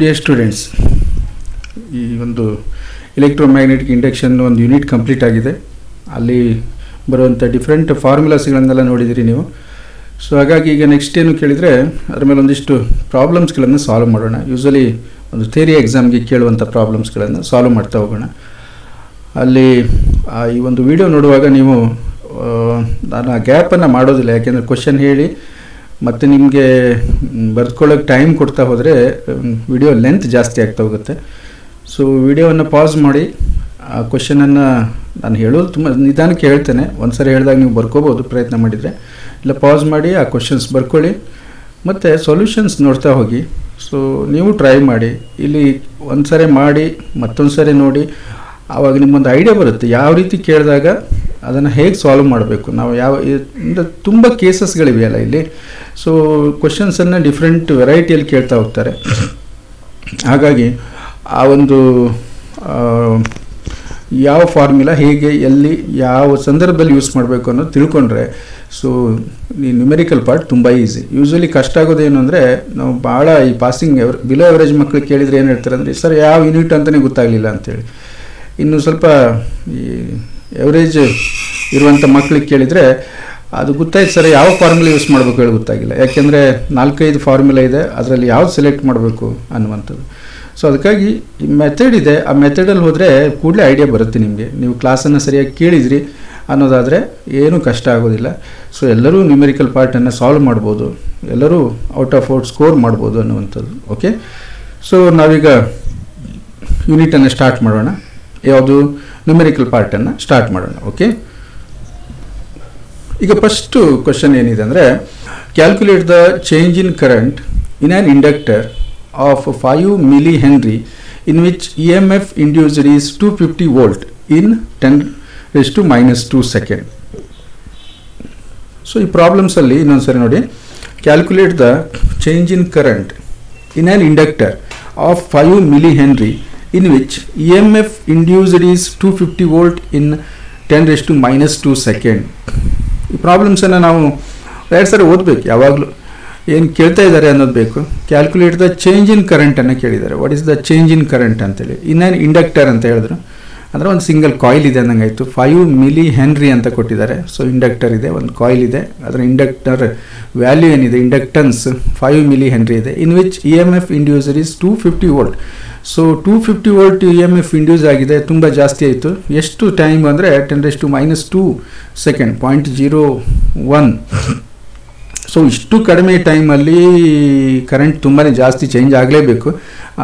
Dear students, ಈ ಒಂದು electromagnetic induction ಒಂದು ಯೂನಿಟ್ ಕಂಪ್ಲೀಟ್ ಆಗಿದೆ. ಅಲ್ಲಿ ಬರುವಂಥ ಡಿಫ್ರೆಂಟ್ ಫಾರ್ಮುಲಾಸ್ಗಳನ್ನೆಲ್ಲ ನೋಡಿದಿರಿ ನೀವು. ಸೊ ಹಾಗಾಗಿ ಈಗ ನೆಕ್ಸ್ಟ್ ಏನು ಕೇಳಿದರೆ ಅದರ ಮೇಲೆ ಒಂದಿಷ್ಟು ಪ್ರಾಬ್ಲಮ್ಸ್ಗಳನ್ನು ಸಾಲ್ವ್ ಮಾಡೋಣ. ಯೂಶ್ವಲಿ ಒಂದು ಥಿಯರಿ ಎಕ್ಸಾಮ್ಗೆ ಕೇಳುವಂಥ ಪ್ರಾಬ್ಲಮ್ಸ್ಗಳನ್ನು ಸಾಲ್ವ್ ಮಾಡ್ತಾ ಹೋಗೋಣ. ಅಲ್ಲಿ ಈ ಒಂದು ವಿಡಿಯೋ ನೋಡುವಾಗ ನೀವು ನಾನು ಆ ಗ್ಯಾಪನ್ನು ಮಾಡೋದಿಲ್ಲ, ಯಾಕೆಂದರೆ ಕ್ವಶನ್ ಹೇಳಿ ಮತ್ತು ನಿಮಗೆ ಬರ್ಕೊಳ್ಳೋಕ್ಕೆ ಟೈಮ್ ಕೊಡ್ತಾ ಹೋದರೆ ವಿಡಿಯೋ ಲೆಂತ್ ಜಾಸ್ತಿ ಆಗ್ತಾ ಹೋಗುತ್ತೆ. ಸೊ ವಿಡಿಯೋವನ್ನು ಪಾಸ್ ಮಾಡಿ ಆ ಕ್ವಶನನ್ನು ನಾನು ಹೇಳೋದು ತುಂಬ ನಿಧಾನಕ್ಕೆ ಹೇಳ್ತೇನೆ. ಒಂದು ಸರಿ ಹೇಳಿದಾಗ ನೀವು ಬರ್ಕೋಬೋದು ಪ್ರಯತ್ನ ಮಾಡಿದರೆ, ಇಲ್ಲ ಪಾಸ್ ಮಾಡಿ ಆ ಕ್ವಶನ್ಸ್ ಬರ್ಕೊಳ್ಳಿ ಮತ್ತು ಸೊಲ್ಯೂಷನ್ಸ್ ನೋಡ್ತಾ ಹೋಗಿ. ಸೊ ನೀವು ಟ್ರೈ ಮಾಡಿ, ಇಲ್ಲಿ ಒಂದು ಸರಿ ಮಾಡಿ ಮತ್ತೊಂದು ಸರಿ ನೋಡಿ, ಆವಾಗ ನಿಮ್ಮೊಂದು ಐಡಿಯಾ ಬರುತ್ತೆ ಯಾವ ರೀತಿ ಕೇಳಿದಾಗ ಅದನ್ನು ಹೇಗೆ ಸಾಲ್ವ್ ಮಾಡಬೇಕು. ನಾವು ತುಂಬ ಕೇಸಸ್ಗಳಿವೆಯಲ್ಲ ಇಲ್ಲಿ. ಸೊ ಕ್ವಶನ್ಸನ್ನು ಡಿಫ್ರೆಂಟ್ ವೆರೈಟಿಯಲ್ಲಿ ಕೇಳ್ತಾ ಹೋಗ್ತಾರೆ. ಹಾಗಾಗಿ ಆ ಒಂದು ಯಾವ ಫಾರ್ಮುಲಾ ಹೇಗೆ ಎಲ್ಲಿ ಯಾವ ಸಂದರ್ಭದಲ್ಲಿ ಯೂಸ್ ಮಾಡಬೇಕು ಅನ್ನೋದು ತಿಳ್ಕೊಂಡ್ರೆ ಸೊ ಈ ನ್ಯೂಮೆರಿಕಲ್ ಪಾರ್ಟ್ ತುಂಬ ಈಸಿ. ಯೂಶ್ವಲಿ ಕಷ್ಟ ಆಗೋದೇನು ಅಂದರೆ ನಾವು ಭಾಳ ಈ ಪಾಸಿಂಗ್ ಬಿಲೋ ಎವರೇಜ್ ಮಕ್ಕಳು ಕೇಳಿದರೆ ಏನು ಹೇಳ್ತಾರೆ ಅಂದರೆ, ಸರ್ ಯಾವ ಯೂನಿಟ್ ಅಂತಲೇ ಗೊತ್ತಾಗಲಿಲ್ಲ ಅಂಥೇಳಿ. ಇನ್ನು ಸ್ವಲ್ಪ ಈ ಎವರೇಜ್ ಇರುವಂಥ ಮಕ್ಕಳಿಗೆ ಕೇಳಿದರೆ ಅದು ಗೊತ್ತಾಯ್ತು ಸರ್ ಯಾವ ಫಾರ್ಮುಲಾ ಯೂಸ್ ಮಾಡಬೇಕು ಹೇಳಿ ಗೊತ್ತಾಗಿಲ್ಲ, ಯಾಕೆಂದರೆ 4-5 ಫಾರ್ಮುಲಾ ಇದೆ, ಅದರಲ್ಲಿ ಯಾವ್ದು ಸೆಲೆಕ್ಟ್ ಮಾಡಬೇಕು ಅನ್ನುವಂಥದ್ದು. ಸೊ ಅದಕ್ಕಾಗಿ ಈ ಮೆಥಡ್ ಇದೆ, ಆ ಮೆಥಡಲ್ಲಿ ಹೋದರೆ ಕೂಡಲೇ ಐಡಿಯಾ ಬರುತ್ತೆ ನಿಮಗೆ. ನೀವು ಕ್ಲಾಸನ್ನು ಸರಿಯಾಗಿ ಕೇಳಿದ್ರಿ ಅನ್ನೋದಾದರೆ ಏನೂ ಕಷ್ಟ ಆಗೋದಿಲ್ಲ. ಸೊ ಎಲ್ಲರೂ ನ್ಯೂಮೆರಿಕಲ್ ಪಾರ್ಟನ್ನು ಸಾಲ್ವ್ ಮಾಡ್ಬೋದು, ಎಲ್ಲರೂ ಔಟ್ ಆಫ್ ಔಟ್ ಸ್ಕೋರ್ ಮಾಡ್ಬೋದು ಅನ್ನುವಂಥದ್ದು. ಓಕೆ, ಸೊ ನಾವೀಗ ಯೂನಿಟನ್ನು ಸ್ಟಾರ್ಟ್ ಮಾಡೋಣ. ಯಾವುದು ನ್ಯೂಮೆರಿಕಲ್ ಪಾರ್ಟನ್ನು ಸ್ಟಾರ್ಟ್ ಮಾಡೋಣ. ಓಕೆ, ಈಗ ಫಸ್ಟು ಕ್ವಶನ್ ಏನಿದೆ ಅಂದರೆ, calculate the change in current in an inductor of 5 millihenry in which EMF induced is 250 volt in 10⁻² second. So ಈ ಪ್ರಾಬ್ಲಮ್ಸ್ ಅಲ್ಲಿ ಇನ್ನೊಂದು ಸರಿ ನೋಡಿ. Calculate the change in current in on inductor of 5 millihenry in which EMF induced is 250 volt in 10⁻² second. ಈ ಪ್ರಾಬ್ಲಮ್ಸನ್ನು ನಾವು 2 ಸರಿ ಓದಬೇಕು. ಯಾವಾಗಲೂ ಏನು ಕೇಳ್ತಾ ಇದ್ದಾರೆ ಅನ್ನೋದು ಬೇಕು. ಕ್ಯಾಲ್ಕುಲೇಟ್ ದ ಚೇಂಜ್ ಇನ್ ಕರೆಂಟನ್ನು ಕೇಳಿದ್ದಾರೆ. What is the change in current ಅಂತೇಳಿ. ಇನ್ನೇನು ಇಂಡಕ್ಟರ್ ಅಂತ ಹೇಳಿದ್ರು ಅಂದರೆ ಒಂದು ಸಿಂಗಲ್ ಕಾಯಿಲ್ ಇದೆ ಅನ್ನಂಗಾಯಿತು. 5 millihenry ಅಂತ ಕೊಟ್ಟಿದ್ದಾರೆ. ಸೊ ಇಂಡಕ್ಟರ್ ಇದೆ, ಒಂದು ಕಾಯಿಲ್ ಇದೆ, ಅದರ ಇಂಡಕ್ಟರ್ ವ್ಯಾಲ್ಯೂ ಏನಿದೆ ಇಂಡಕ್ಟನ್ಸ್ 5 millihenry ಇದೆ. In which EMF inducer is 250 volt. So 250 volt EMF induce ಆಗಿದೆ, ತುಂಬ ಜಾಸ್ತಿ ಆಯಿತು. ಎಷ್ಟು ಟೈಮ್ ಅಂದರೆ 10⁻² second, 0.01. ಸೊ ಇಷ್ಟು ಕಡಿಮೆ ಟೈಮಲ್ಲಿ ಕರೆಂಟ್ ತುಂಬಾ ಜಾಸ್ತಿ ಚೇಂಜ್ ಆಗಲೇಬೇಕು.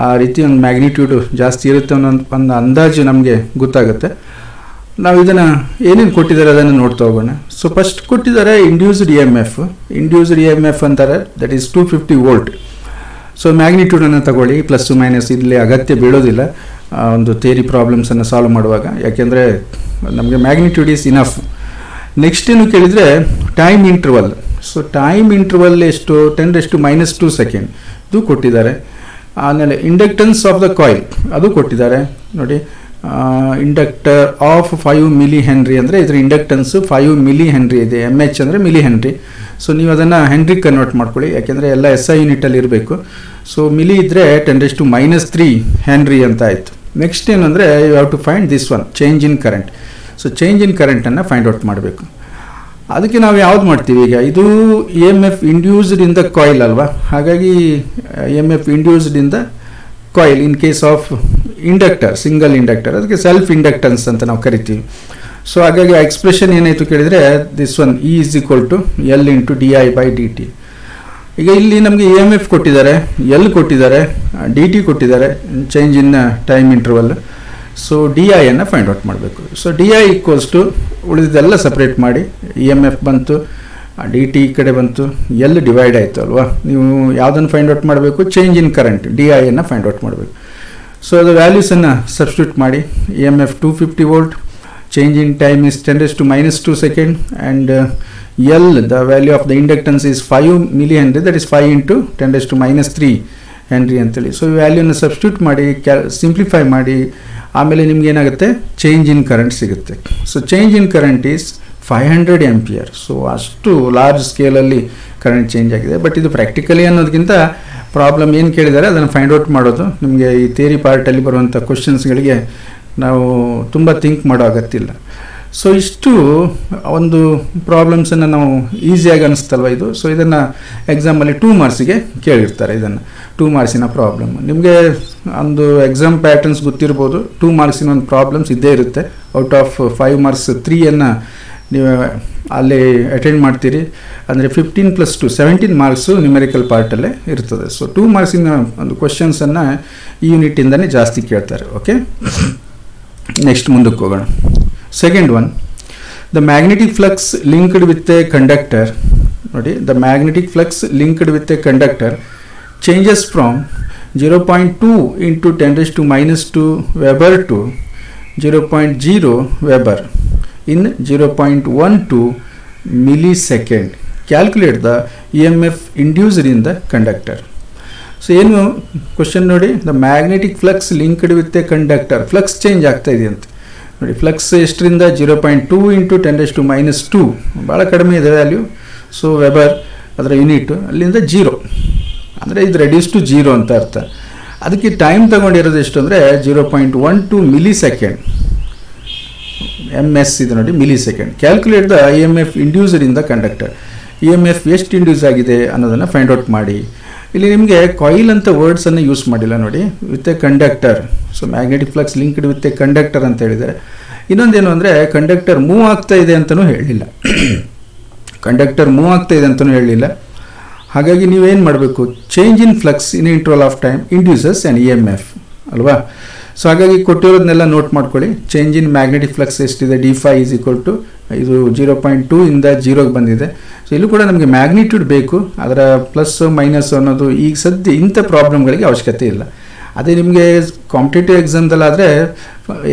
ಆ ರೀತಿ ಒಂದು ಮ್ಯಾಗ್ನಿಟ್ಯೂಡು ಜಾಸ್ತಿ ಇರುತ್ತೆ ಅನ್ನೋ ಒಂದು ಅಂದಾಜು ನಮಗೆ ಗೊತ್ತಾಗುತ್ತೆ. ನಾವು ಇದನ್ನು ಏನೇನು ಕೊಟ್ಟಿದ್ದಾರೆ ಅದನ್ನು ನೋಡ್ತಾ ಹೋಗೋಣ. ಸೊ ಫಸ್ಟ್ ಕೊಟ್ಟಿದ್ದಾರೆ ಇಂಡ್ಯೂಸ್ಡ್ ಇ ಎಮ್ ಎಫ್ ಅಂತಾರೆ, ದಟ್ ಈಸ್ 250 volt. ಸೊ ಮ್ಯಾಗ್ನಿಟ್ಯೂಡನ್ನು ತಗೊಳ್ಳಿ, ಪ್ಲಸ್ ಮೈನಸ್ ಇಲ್ಲಿ ಅಗತ್ಯ ಬೀಳೋದಿಲ್ಲ ಒಂದು ಥಿಯರಿ ಪ್ರಾಬ್ಲಮ್ಸನ್ನು ಸಾಲ್ವ್ ಮಾಡುವಾಗ, ಯಾಕೆಂದರೆ ನಮಗೆ ಮ್ಯಾಗ್ನಿಟ್ಯೂಡ್ ಈಸ್ ಇನಫ್. ನೆಕ್ಸ್ಟ್ ಏನು ಕೇಳಿದರೆ time interval. So time interval ಎಷ್ಟು 10⁻² second ಇದು ಕೊಟ್ಟಿದ್ದಾರೆ. ಆಮೇಲೆ ಇಂಡಕ್ಟನ್ಸ್ ಆಫ್ ದ ಕಾಯಿಲ್ ಅದು ಕೊಟ್ಟಿದ್ದಾರೆ ನೋಡಿ. ಇಂಡಕ್ಟರ್ ಆಫ್ 5 millihenry ಅಂದರೆ ಇದರ ಇಂಡಕ್ಟನ್ಸು 5 millihenry ಇದೆ, MH ಅಂದರೆ millihenry. ಸೊ ನೀವು ಅದನ್ನು ಹೆನ್ರಿ ಕನ್ವರ್ಟ್ ಮಾಡ್ಕೊಳ್ಳಿ, ಯಾಕೆಂದರೆ ಎಲ್ಲ SI ಯೂನಿಟಲ್ಲಿ ಇರಬೇಕು. ಸೊ ಮಿಲಿ ಇದ್ದರೆ 10⁻³ ಹೆನ್ರಿ ಅಂತ ಆಯಿತು. ನೆಕ್ಸ್ಟ್ ಏನಂದರೆ you have to find this one, change in current. So change in ಕರೆಂಟನ್ನು ಫೈಂಡ್ ಔಟ್ ಮಾಡಬೇಕು. ಅದಕ್ಕೆ ನಾವು ಯಾವ್ದು ಮಾಡ್ತೀವಿ ಈಗ, ಇದು EMF induced in the coil ಅಲ್ವಾ, ಹಾಗಾಗಿ EMF induced in the coil in case of inductor, single inductor, ಅದಕ್ಕೆ ಸೆಲ್ಫ್ ಇಂಡಕ್ಟನ್ಸ್ ಅಂತ ನಾವು ಕರಿತೀವಿ. ಸೊ ಹಾಗಾಗಿ ಆ ಎಕ್ಸ್ಪ್ರೆಷನ್ ಏನಾಯಿತು ಕೇಳಿದರೆ this one E = L × di/dt. ಈಗ ಇಲ್ಲಿ ನಮಗೆ EMF ಕೊಟ್ಟಿದ್ದಾರೆ, L ಕೊಟ್ಟಿದ್ದಾರೆ, dt ಕೊಟ್ಟಿದ್ದಾರೆ, change in time interval. So DI-ಯನ್ನು ಫೈಂಡ್ ಔಟ್ ಮಾಡಬೇಕು. ಸೊ DI = ಉಳಿದಿದ್ದೆಲ್ಲ ಸಪ್ರೇಟ್ ಮಾಡಿ, EMF ಬಂತು, dt ಈ ಕಡೆ ಬಂತು, L ಡಿವೈಡ್ ಆಯಿತು ಅಲ್ವಾ. ನೀವು ಯಾವುದನ್ನು ಫೈಂಡ್ ಔಟ್ ಮಾಡಬೇಕು, ಚೇಂಜ್ ಇನ್ ಕರೆಂಟ್ DI-ಯನ್ನು ಫೈಂಡ್ ಔಟ್ ಮಾಡಬೇಕು. ಸೊ ಅದು ವ್ಯಾಲ್ಯೂಸನ್ನು ಸಬ್ಸ್ಟಿಟ್ಯೂಟ್ ಮಾಡಿ, EMF 250 volt, change in time is 10⁻² second, and L, the value of the inductance is 5 millihenry, that is 5 × 10⁻³ henry ಅಂತೇಳಿ. ಸೊ ಈ ವ್ಯಾಲ್ಯೂನ ಸಬ್ಸ್ಟಿಟ್ಯೂಟ್ ಮಾಡಿ ಸಿಂಪ್ಲಿಫೈ ಮಾಡಿ ಆಮೇಲೆ ನಿಮ್ಗೆ ಏನಾಗುತ್ತೆ, ಚೇಂಜ್ ಇನ್ ಕರೆಂಟ್ ಸಿಗುತ್ತೆ. So change in current is 500 ampere. So ಅಷ್ಟು large ಸ್ಕೇಲಲ್ಲಿ current change ಆಗಿದೆ. ಬಟ್ ಇದು ಪ್ರಾಕ್ಟಿಕಲಿ ಅನ್ನೋದಕ್ಕಿಂತ ಪ್ರಾಬ್ಲಮ್ ಏನು ಕೇಳಿದ್ದಾರೆ ಅದನ್ನು ಫೈಂಡ್ ಔಟ್ ಮಾಡೋದು. ನಿಮಗೆ ಈ ಥಿಯರಿ ಪಾರ್ಟಲ್ಲಿ ಬರುವಂಥ ಕ್ವಶನ್ಸ್ಗಳಿಗೆ ನಾವು ತುಂಬ ಥಿಂಕ್ ಮಾಡೋ ಅಗತ್ಯ ಇಲ್ಲ. ಸೊ ಇಷ್ಟು ಒಂದು ಪ್ರಾಬ್ಲಮ್ಸನ್ನು ನಾವು ಈಸಿಯಾಗಿ ಅನ್ನಿಸ್ತಲ್ವ ಇದು. ಸೊ ಇದನ್ನು ಎಕ್ಸಾಮಲ್ಲಿ 2 ಮಾರ್ಕ್ಸಿಗೆ ಕೇಳಿರ್ತಾರೆ. ಇದನ್ನು 2 ಮಾರ್ಕ್ಸಿನ ಪ್ರಾಬ್ಲಮ್. ನಿಮಗೆ ಒಂದು ಎಕ್ಸಾಮ್ ಪ್ಯಾಟರ್ನ್ಸ್ ಗೊತ್ತಿರ್ಬೋದು. 2 ಮಾರ್ಕ್ಸಿನ ಒಂದು ಪ್ರಾಬ್ಲಮ್ಸ್ ಇದ್ದೇ ಇರುತ್ತೆ. ಔಟ್ ಆಫ್ 5 ಮಾರ್ಕ್ಸ್ 3ಯನ್ನು ನೀವು ಅಲ್ಲಿ ಅಟೆಂಡ್ ಮಾಡ್ತೀರಿ. ಅಂದರೆ 15 + 2 17 ಮಾರ್ಕ್ಸು ನ್ಯೂಮೆರಿಕಲ್ ಪಾರ್ಟಲ್ಲೇ ಇರ್ತದೆ. ಸೊ 2 ಮಾರ್ಕ್ಸಿನ ಒಂದು ಕ್ವಶನ್ಸನ್ನು ಈ ಯೂನಿಟಿಂದನೇ ಜಾಸ್ತಿ ಕೇಳ್ತಾರೆ. ಓಕೆ, ನೆಕ್ಸ್ಟ್ ಮುಂದಕ್ಕೆ ಹೋಗೋಣ. Second one, the magnetic flux linked with a conductor. ನೋಡಿ, the magnetic flux linked with a conductor changes from 0.2 × 10⁻² weber to 0.0 weber in 0.12 millisecond. Calculate the EMF induced in the conductor. So ಏನು question ನೋಡಿ, the magnetic flux linked with a conductor. Flux change ಆಗ್ತಾ ಇದೆ ಅಂತ ನೋಡಿ. Flux ಎಷ್ಟರಿಂದ 0.2 × 10⁻², ಭಾಳ ಕಡಿಮೆ ಇದೆ value. So weber ಅದರ ಯೂನಿಟು, ಅಲ್ಲಿಂದ 0 ಅಂದರೆ ಇದು ರೆಡ್ಯೂಸ್ ಟು 0 ಅಂತ ಅರ್ಥ. ಅದಕ್ಕೆ ಟೈಮ್ ತಗೊಂಡಿರೋದು ಎಷ್ಟು ಅಂದರೆ 0.12 millisecond. MS ಇದು ನೋಡಿ, millisecond. Calculate the EMF induced in the conductor. EMF ಎಷ್ಟು ಇಂಡ್ಯೂಸ್ ಆಗಿದೆ ಅನ್ನೋದನ್ನು ಫೈಂಡ್ ಔಟ್ ಮಾಡಿ. ಇಲ್ಲಿ ನಿಮಗೆ ಕಾಯಿಲ್ ಅಂತ ವರ್ಡ್ಸನ್ನು ಯೂಸ್ ಮಾಡಿಲ್ಲ ನೋಡಿ, with a conductor. So magnetic flux linked with a conductor ಅಂತ ಹೇಳಿದ್ದಾರೆ. ಇನ್ನೊಂದೇನು ಅಂದರೆ ಕಂಡಕ್ಟರ್ ಮೂವ್ ಆಗ್ತಾ ಇದೆ ಅಂತಲೂ ಹೇಳಲಿಲ್ಲ. ಕಂಡಕ್ಟರ್ ಮೂವ್ ಆಗ್ತಾ ಇದೆ ಅಂತಲೂ ಹೇಳಲಿಲ್ಲ. ಹಾಗಾಗಿ ನೀವೇನು ಮಾಡಬೇಕು, change in flux in interval of time induces an EMF ಅಲ್ವಾ. ಸೊ ಹಾಗಾಗಿ ಕೊಟ್ಟಿರೋದನ್ನೆಲ್ಲ ನೋಟ್ ಮಾಡ್ಕೊಳ್ಳಿ. ಚೇಂಜ್ ಇನ್ ಮ್ಯಾಗ್ನೆಟಿಕ್ ಫ್ಲಕ್ಸ್ ಎಷ್ಟಿದೆ, d∅ = ಇದು 0.2 ಇಂದ 0ಗೆ ಬಂದಿದೆ. ಸೊ ಇಲ್ಲೂ ಕೂಡ ನಮಗೆ ಮ್ಯಾಗ್ನಿಟ್ಯೂಡ್ ಬೇಕು, ಅದರ ಪ್ಲಸ್ ಮೈನಸ್ ಅನ್ನೋದು ಈಗ ಸದ್ಯ ಇಂಥ ಪ್ರಾಬ್ಲಮ್ಗಳಿಗೆ ಅವಶ್ಯಕತೆ ಇಲ್ಲ. ಅದೇ ನಿಮಗೆ ಕಾಂಪಿಟೇಟಿವ್ ಎಕ್ಸಾಮ್ದಲ್ಲಾದರೆ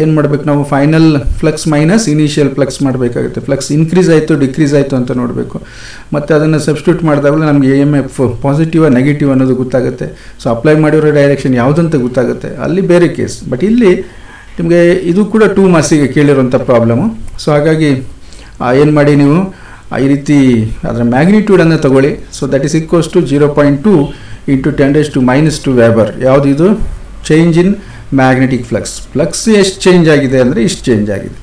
ಏನು ಮಾಡಬೇಕು, ನಾವು final flux minus initial flux ಮಾಡಬೇಕಾಗುತ್ತೆ. ಫ್ಲಕ್ಸ್ ಇನ್ಕ್ರೀಸ್ ಆಯಿತು ಡಿಕ್ರೀಸ್ ಆಯಿತು ಅಂತ ನೋಡಬೇಕು. ಮತ್ತು ಅದನ್ನು ಸಬ್ಸ್ಟಿಟ್ಯೂಟ್ ಮಾಡಿದಾಗಲೂ ನಮಗೆ EMF ಪಾಸಿಟಿವ್ ನೆಗೆಟಿವ್ ಅನ್ನೋದು ಗೊತ್ತಾಗುತ್ತೆ. ಸೊ ಅಪ್ಲೈ ಮಾಡಿರೋ ಡೈರೆಕ್ಷನ್ ಯಾವುದಂತ ಗೊತ್ತಾಗುತ್ತೆ, ಅಲ್ಲಿ ಬೇರೆ ಕೇಸ್. ಬಟ್ ಇಲ್ಲಿ ನಿಮಗೆ ಇದು ಕೂಡ 2 ಮಾರ್ಕ್ಸಿಗೆ ಕೇಳಿರುವಂಥ ಪ್ರಾಬ್ಲಮು. ಸೊ ಹಾಗಾಗಿ ಏನು ಮಾಡಿ, ನೀವು ಈ ರೀತಿ ಅದರ ಮ್ಯಾಗ್ನಿಟ್ಯೂಡನ್ನು ತಗೊಳ್ಳಿ. So that is equals to 0.2 × 10⁻² weber. ಯಾವುದಿದು, change in magnetic flux. Flux ಎಷ್ಟು ಚೇಂಜ್ ಆಗಿದೆ ಅಂದರೆ ಇಷ್ಟು ಚೇಂಜ್ ಆಗಿದೆ,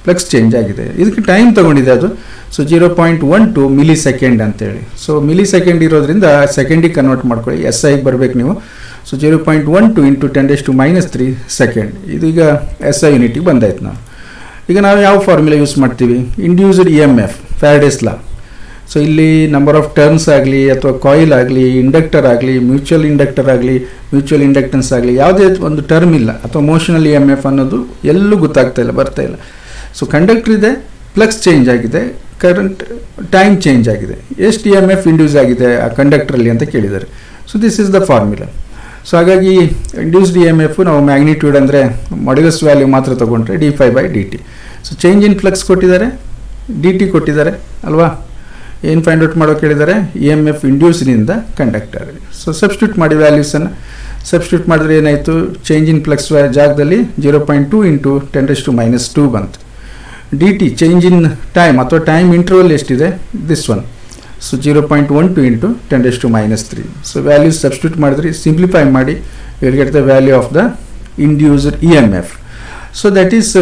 ಫ್ಲಕ್ಸ್ ಚೇಂಜ್ ಆಗಿದೆ. ಇದಕ್ಕೆ ಟೈಮ್ ತೊಗೊಂಡಿದೆ ಅದು. ಸೊ 0.12 millisecond ಅಂತೇಳಿ. ಸೊ ಮಿಲಿಸೆಕೆಂಡ್ ಇರೋದ್ರಿಂದ ಸೆಕೆಂಡಿಗೆ ಕನ್ವರ್ಟ್ ಮಾಡ್ಕೊಳ್ಳಿ, SIಗೆ ಬರಬೇಕು ನೀವು. So 0.12 × 10⁻³ second. ಇದೀಗ SI ಯೂನಿಟಿಗೆ ಬಂದಾಯ್ತು. ಈಗ ನಾವು ಯಾವ ಫಾರ್ಮುಲಾ ಯೂಸ್ ಮಾಡ್ತೀವಿ, ಇಂಡ್ಯೂಸ್ಡ್ EMF, ಫ್ಯಾರಡೇಸ್ ಲಾ. ಸೊ ಇಲ್ಲಿ ನಂಬರ್ ಆಫ್ ಟರ್ನ್ಸ್ ಆಗಲಿ ಅಥವಾ ಕಾಯಿಲ್ ಆಗಲಿ ಇಂಡಕ್ಟರ್ ಆಗಲಿ ಮ್ಯೂಚುವಲ್ ಇಂಡಕ್ಟರ್ ಆಗಲಿ ಮ್ಯೂಚುವಲ್ ಇಂಡಕ್ಟೆನ್ಸ್ ಆಗಲಿ ಯಾವುದೇ ಒಂದು ಟರ್ಮ್ ಇಲ್ಲ, ಅಥವಾ ಮೋಷನಲ್ EMF ಅನ್ನೋದು ಎಲ್ಲೂ ಗೊತ್ತಾಗ್ತಾ ಇಲ್ಲ, ಬರ್ತಾ ಇಲ್ಲ. ಸೊ ಕಂಡಕ್ಟರ್ ಇದೆ, ಫ್ಲಕ್ಸ್ ಚೇಂಜ್ ಆಗಿದೆ, ಕರೆಂಟ್ ಟೈಮ್ ಚೇಂಜ್ ಆಗಿದೆ. ಎಷ್ಟು EMF ಇಂಡ್ಯೂಸ್ ಆಗಿದೆ ಆ ಕಂಡಕ್ಟ್ರಲ್ಲಿ ಅಂತ ಕೇಳಿದ್ದಾರೆ. So this is the formula. So ಹಾಗಾಗಿ ಇಂಡ್ಯೂಸ್ಡ್ EMF ನಾವು ಮ್ಯಾಗ್ನಿಟ್ಯೂಡ್ ಅಂದರೆ ಮಾಡ್ಯುಲಸ್ ವ್ಯಾಲ್ಯೂ ಮಾತ್ರ ತೊಗೊಂಡ್ರೆ d∅/dt. So change in flux ಕೊಟ್ಟಿದ್ದಾರೆ, dt ಕೊಟ್ಟಿದ್ದಾರೆ ಅಲ್ವಾ. ಏನು ಫೈಂಡ್ ಔಟ್ ಮಾಡೋಕೆ ಹೇಳಿದ್ದಾರೆ, EMF induced in the conductor. So substitute ಮಾಡಿ ವ್ಯಾಲ್ಯೂಸನ್ನು. ಸಬ್ಸ್ಟಿಟ್ಯೂಟ್ ಮಾಡಿದ್ರೆ ಏನಾಯಿತು, ಚೇಂಜ್ ಇನ್ ಫ್ಲಕ್ಸ್ ಜಾಗದಲ್ಲಿ 0.2 × 10⁻² ಬಂತು. dt ಚೇಂಜ್ ಇನ್ ಟೈಮ್ ಅಥವಾ ಟೈಮ್ ಇಂಟರ್ವಲ್ ಎಷ್ಟಿದೆ, this one. So 0.12 × 10⁻³. So values substitute ಮಾಡಿದ್ರಿ, ಸಿಂಪ್ಲಿಫೈ ಮಾಡಿ, will get the value of the induced EMF. So that is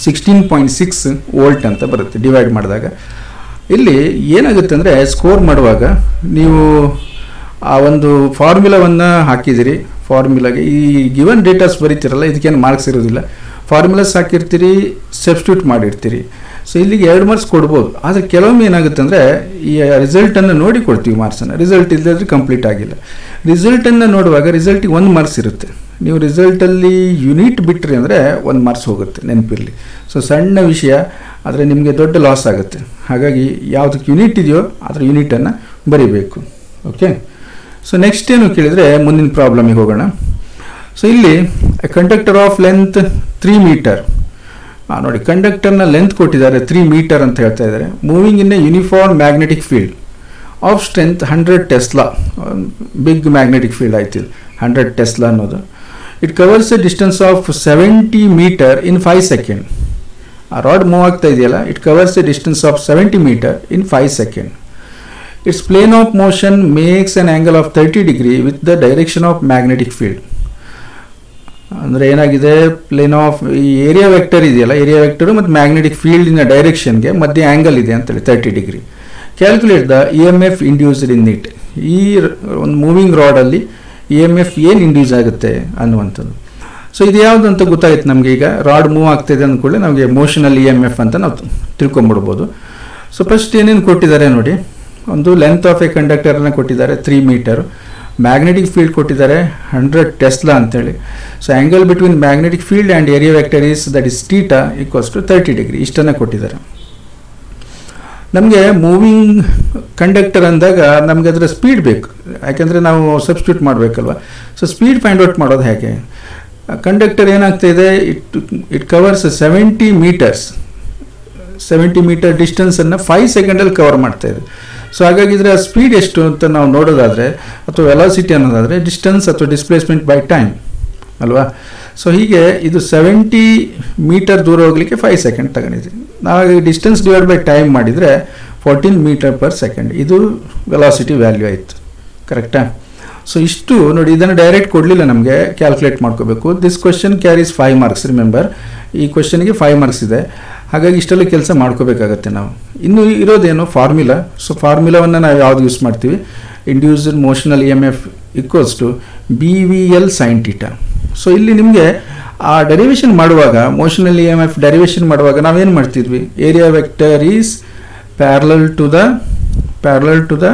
16.6 volt ಅಂತ ಬರುತ್ತೆ ಡಿವೈಡ್ ಮಾಡಿದಾಗ. ಇಲ್ಲಿ ಏನಾಗುತ್ತೆ ಅಂದರೆ ಸ್ಕೋರ್ ಮಾಡುವಾಗ ನೀವು ಆ ಒಂದು ಫಾರ್ಮುಲಾವನ್ನು ಹಾಕಿದಿರಿ. ಫಾರ್ಮುಲಾಗೆ ಈ ಗಿವನ್ ಡೇಟಾಸ್ ಬರೀತಿರಲ್ಲ, ಇದಕ್ಕೇನು ಮಾರ್ಕ್ಸ್ ಇರೋದಿಲ್ಲ. ಫಾರ್ಮುಲಾಸ್ ಹಾಕಿರ್ತೀರಿ, ಸಬ್ಸ್ಟಿಟ್ಯೂಟ್ ಮಾಡಿರ್ತೀರಿ. ಸೊ ಇಲ್ಲಿಗೆ 2 ಮಾರ್ಕ್ಸ್ ಕೊಡ್ಬೋದು. ಆದರೆ ಕೆಲವೊಮ್ಮೆ ಏನಾಗುತ್ತೆ ಅಂದರೆ ಈ ರಿಸಲ್ಟನ್ನು ನೋಡಿ ಕೊಡ್ತೀವಿ ಮಾರ್ಕ್ಸನ್ನು. ರಿಸಲ್ಟ್ ಇಲ್ಲದ್ರೆ ಕಂಪ್ಲೀಟ್ ಆಗಿಲ್ಲ. ರಿಸಲ್ಟನ್ನು ನೋಡುವಾಗ ರಿಸಲ್ಟಿಗೆ 1 ಮಾರ್ಕ್ಸ್ ಇರುತ್ತೆ. ನೀವು ರಿಸಲ್ಟಲ್ಲಿ ಯೂನಿಟ್ ಬಿಟ್ಟರೆ ಅಂದರೆ 1 ಮಾರ್ಕ್ಸ್ ಹೋಗುತ್ತೆ, ನೆನಪಿರಲಿ. ಸೊ ಸಣ್ಣ ವಿಷಯ ಆದರೆ ನಿಮಗೆ ದೊಡ್ಡ ಲಾಸ್ ಆಗುತ್ತೆ. ಹಾಗಾಗಿ ಯಾವುದಕ್ಕೆ ಯೂನಿಟ್ ಇದೆಯೋ ಅದರ ಯೂನಿಟನ್ನು ಬರೀಬೇಕು. ಓಕೆ. ಸೊ ನೆಕ್ಸ್ಟ್ ಏನು ಕೇಳಿದರೆ ಮುಂದಿನ ಪ್ರಾಬ್ಲಮಿಗೆ ಹೋಗೋಣ. ಸೊ ಇಲ್ಲಿ ಕಂಡಕ್ಟರ್ ಆಫ್ ಲೆಂತ್ 3 ಮೀಟರ್. ನೋಡಿ, ಕಂಡಕ್ಟರ್ನ ಲೆಂತ್ ಕೊಟ್ಟಿದ್ದಾರೆ 3 ಮೀಟರ್ ಅಂತ ಹೇಳ್ತಾ ಇದ್ದಾರೆ. Moving in a uniform magnetic field of strength 100 tesla. Big magnetic field ಆಯ್ತು ಇದು 100 ಟೆಸ್ಲಾ ಅನ್ನೋದು. It covers a distance of 70 metre in 5 second. ಆ ರಾಡ್ ಮೂವ್ ಆಗ್ತಾ ಇದೆಯಲ್ಲ, it covers a distance of 70 metre in 5 second. its plane of motion makes an angle of 30 degree with the direction of magnetic field. ಅಂದರೆ ಏನಾಗಿದೆ, plane of ಈ area vector ಇದೆಯಲ್ಲ, area vector ಮತ್ತು magnetic ಫೀಲ್ಡಿನ ಡೈರೆಕ್ಷನ್ಗೆ ಮಧ್ಯೆ angle ಇದೆ ಅಂತೇಳಿ 30 degree. Calculate the E M F induced in it. ಈ ಒಂದು ಮೂವಿಂಗ್ ರಾಡಲ್ಲಿ ಇ ಎಮ್ ಎಫ್ ಏನು ಇಂಡ್ಯೂಸ್ ಆಗುತ್ತೆ ಅನ್ನುವಂಥದ್ದು. ಸೊ ಇದು ಯಾವುದು ಅಂತ ಗೊತ್ತಾಯ್ತು ನಮಗೆ. ಈಗ ರಾಡ್ ಮೂವ್ ಆಗ್ತಿದೆ ಅಂದ್ಕೊಳ್ಳಿ ನಮಗೆ ಮೋಷನಲ್ ಇ ಎಮ್ ಎಫ್ ಅಂತ ನಾವು ತಿಳ್ಕೊಂಬಿಡ್ಬೋದು. ಸೊ ಫಸ್ಟ್ ಏನೇನು ಕೊಟ್ಟಿದ್ದಾರೆ ನೋಡಿ, ಒಂದು ಲೆಂತ್ ಆಫ್ ಎ ಕಂಡಕ್ಟರನ್ನು ಕೊಟ್ಟಿದ್ದಾರೆ 3 ಮೀಟರು, ಮ್ಯಾಗ್ನೆಟಿಕ್ ಫೀಲ್ಡ್ ಕೊಟ್ಟಿದ್ದಾರೆ 100 ಟೆಸ್ಲಾ ಅಂತೇಳಿ. So angle between magnetic field and area vector is that is theta equals to 30 degree. ಇಷ್ಟನ್ನು ಕೊಟ್ಟಿದ್ದಾರೆ. ನಮಗೆ ಮೂವಿಂಗ್ ಕಂಡಕ್ಟರ್ ಅಂದಾಗ ನಮಗೆ ಅದರ ಸ್ಪೀಡ್ ಬೇಕು, ಯಾಕೆಂದರೆ ನಾವು ಸಬ್ಸ್ಟಿಟ್ಯೂಟ್ ಮಾಡಬೇಕಲ್ವ. ಸೊ ಸ್ಪೀಡ್ ಫೈಂಡ್ ಔಟ್ ಮಾಡೋದು ಹೇಗೆ? ಕಂಡಕ್ಟರ್ ಏನಾಗ್ತಾ ಇದೆ, ಇಟ್ ಕವರ್ಸ್ 70 ಮೀಟರ್ ಡಿಸ್ಟೆನ್ಸನ್ನು 5 ಸೆಕೆಂಡಲ್ಲಿ ಕವರ್ ಮಾಡ್ತಾ ಇದೆ. ಸೊ ಹಾಗಾಗಿ ಇದರ ಸ್ಪೀಡ್ ಎಷ್ಟು ಅಂತ ನಾವು ನೋಡೋದಾದರೆ ಅಥವಾ ವೆಲಾಸಿಟಿ ಅನ್ನೋದಾದರೆ ಡಿಸ್ಟೆನ್ಸ್ ಅಥವಾ ಡಿಸ್ಪ್ಲೇಸ್ಮೆಂಟ್ ಬೈ ಟೈಮ್ ಅಲ್ವಾ. ಸೊ ಹೀಗೆ ಇದು 70 ಮೀಟರ್ ದೂರ ಹೋಗಲಿಕ್ಕೆ 5 ಸೆಕೆಂಡ್ ತಗೊಂಡಿದೆ. ನಾವು ಡಿಸ್ಟೆನ್ಸ್ ಡಿವೈಡ್ ಬೈ ಟೈಮ್ ಮಾಡಿದರೆ 14 ಮೀಟರ್ ಪರ್ ಸೆಕೆಂಡ್ ಇದು ವೆಲಾಸಿಟಿ ವ್ಯಾಲ್ಯೂ ಆಯಿತು. ಕರೆಕ್ಟಾ? ಸೊ ಇಷ್ಟು ನೋಡಿ, ಇದನ್ನು ಡೈರೆಕ್ಟ್ ಕೊಡಲಿಲ್ಲ, ನಮಗೆ ಕ್ಯಾಲ್ಕುಲೇಟ್ ಮಾಡ್ಕೋಬೇಕು. This question carries 5 marks. Remember, ಈ ಕ್ವೆಶನ್ಗೆ 5 ಮಾರ್ಕ್ಸ್ ಇದೆ. ಹಾಗಾಗಿ ಇಷ್ಟೆಲ್ಲ ಕೆಲಸ ಮಾಡ್ಕೋಬೇಕಾಗತ್ತೆ ನಾವು. ಇನ್ನು ಇರೋದೇನು ಫಾರ್ಮುಲಾ. ಸೊ ಫಾರ್ಮುಲಾವನ್ನು ನಾವು ಯಾವ್ದು ಯೂಸ್ ಮಾಡ್ತೀವಿ, induced motional E M F equals to B V L sine theta. So ಇಲ್ಲಿ ನಿಮಗೆ ಆ ಡೆರಿವೇಷನ್ ಮಾಡುವಾಗ, motional E M F derivation ಮಾಡುವಾಗ ನಾವೇನು ಮಾಡ್ತಿದ್ವಿ, area vector is parallel to the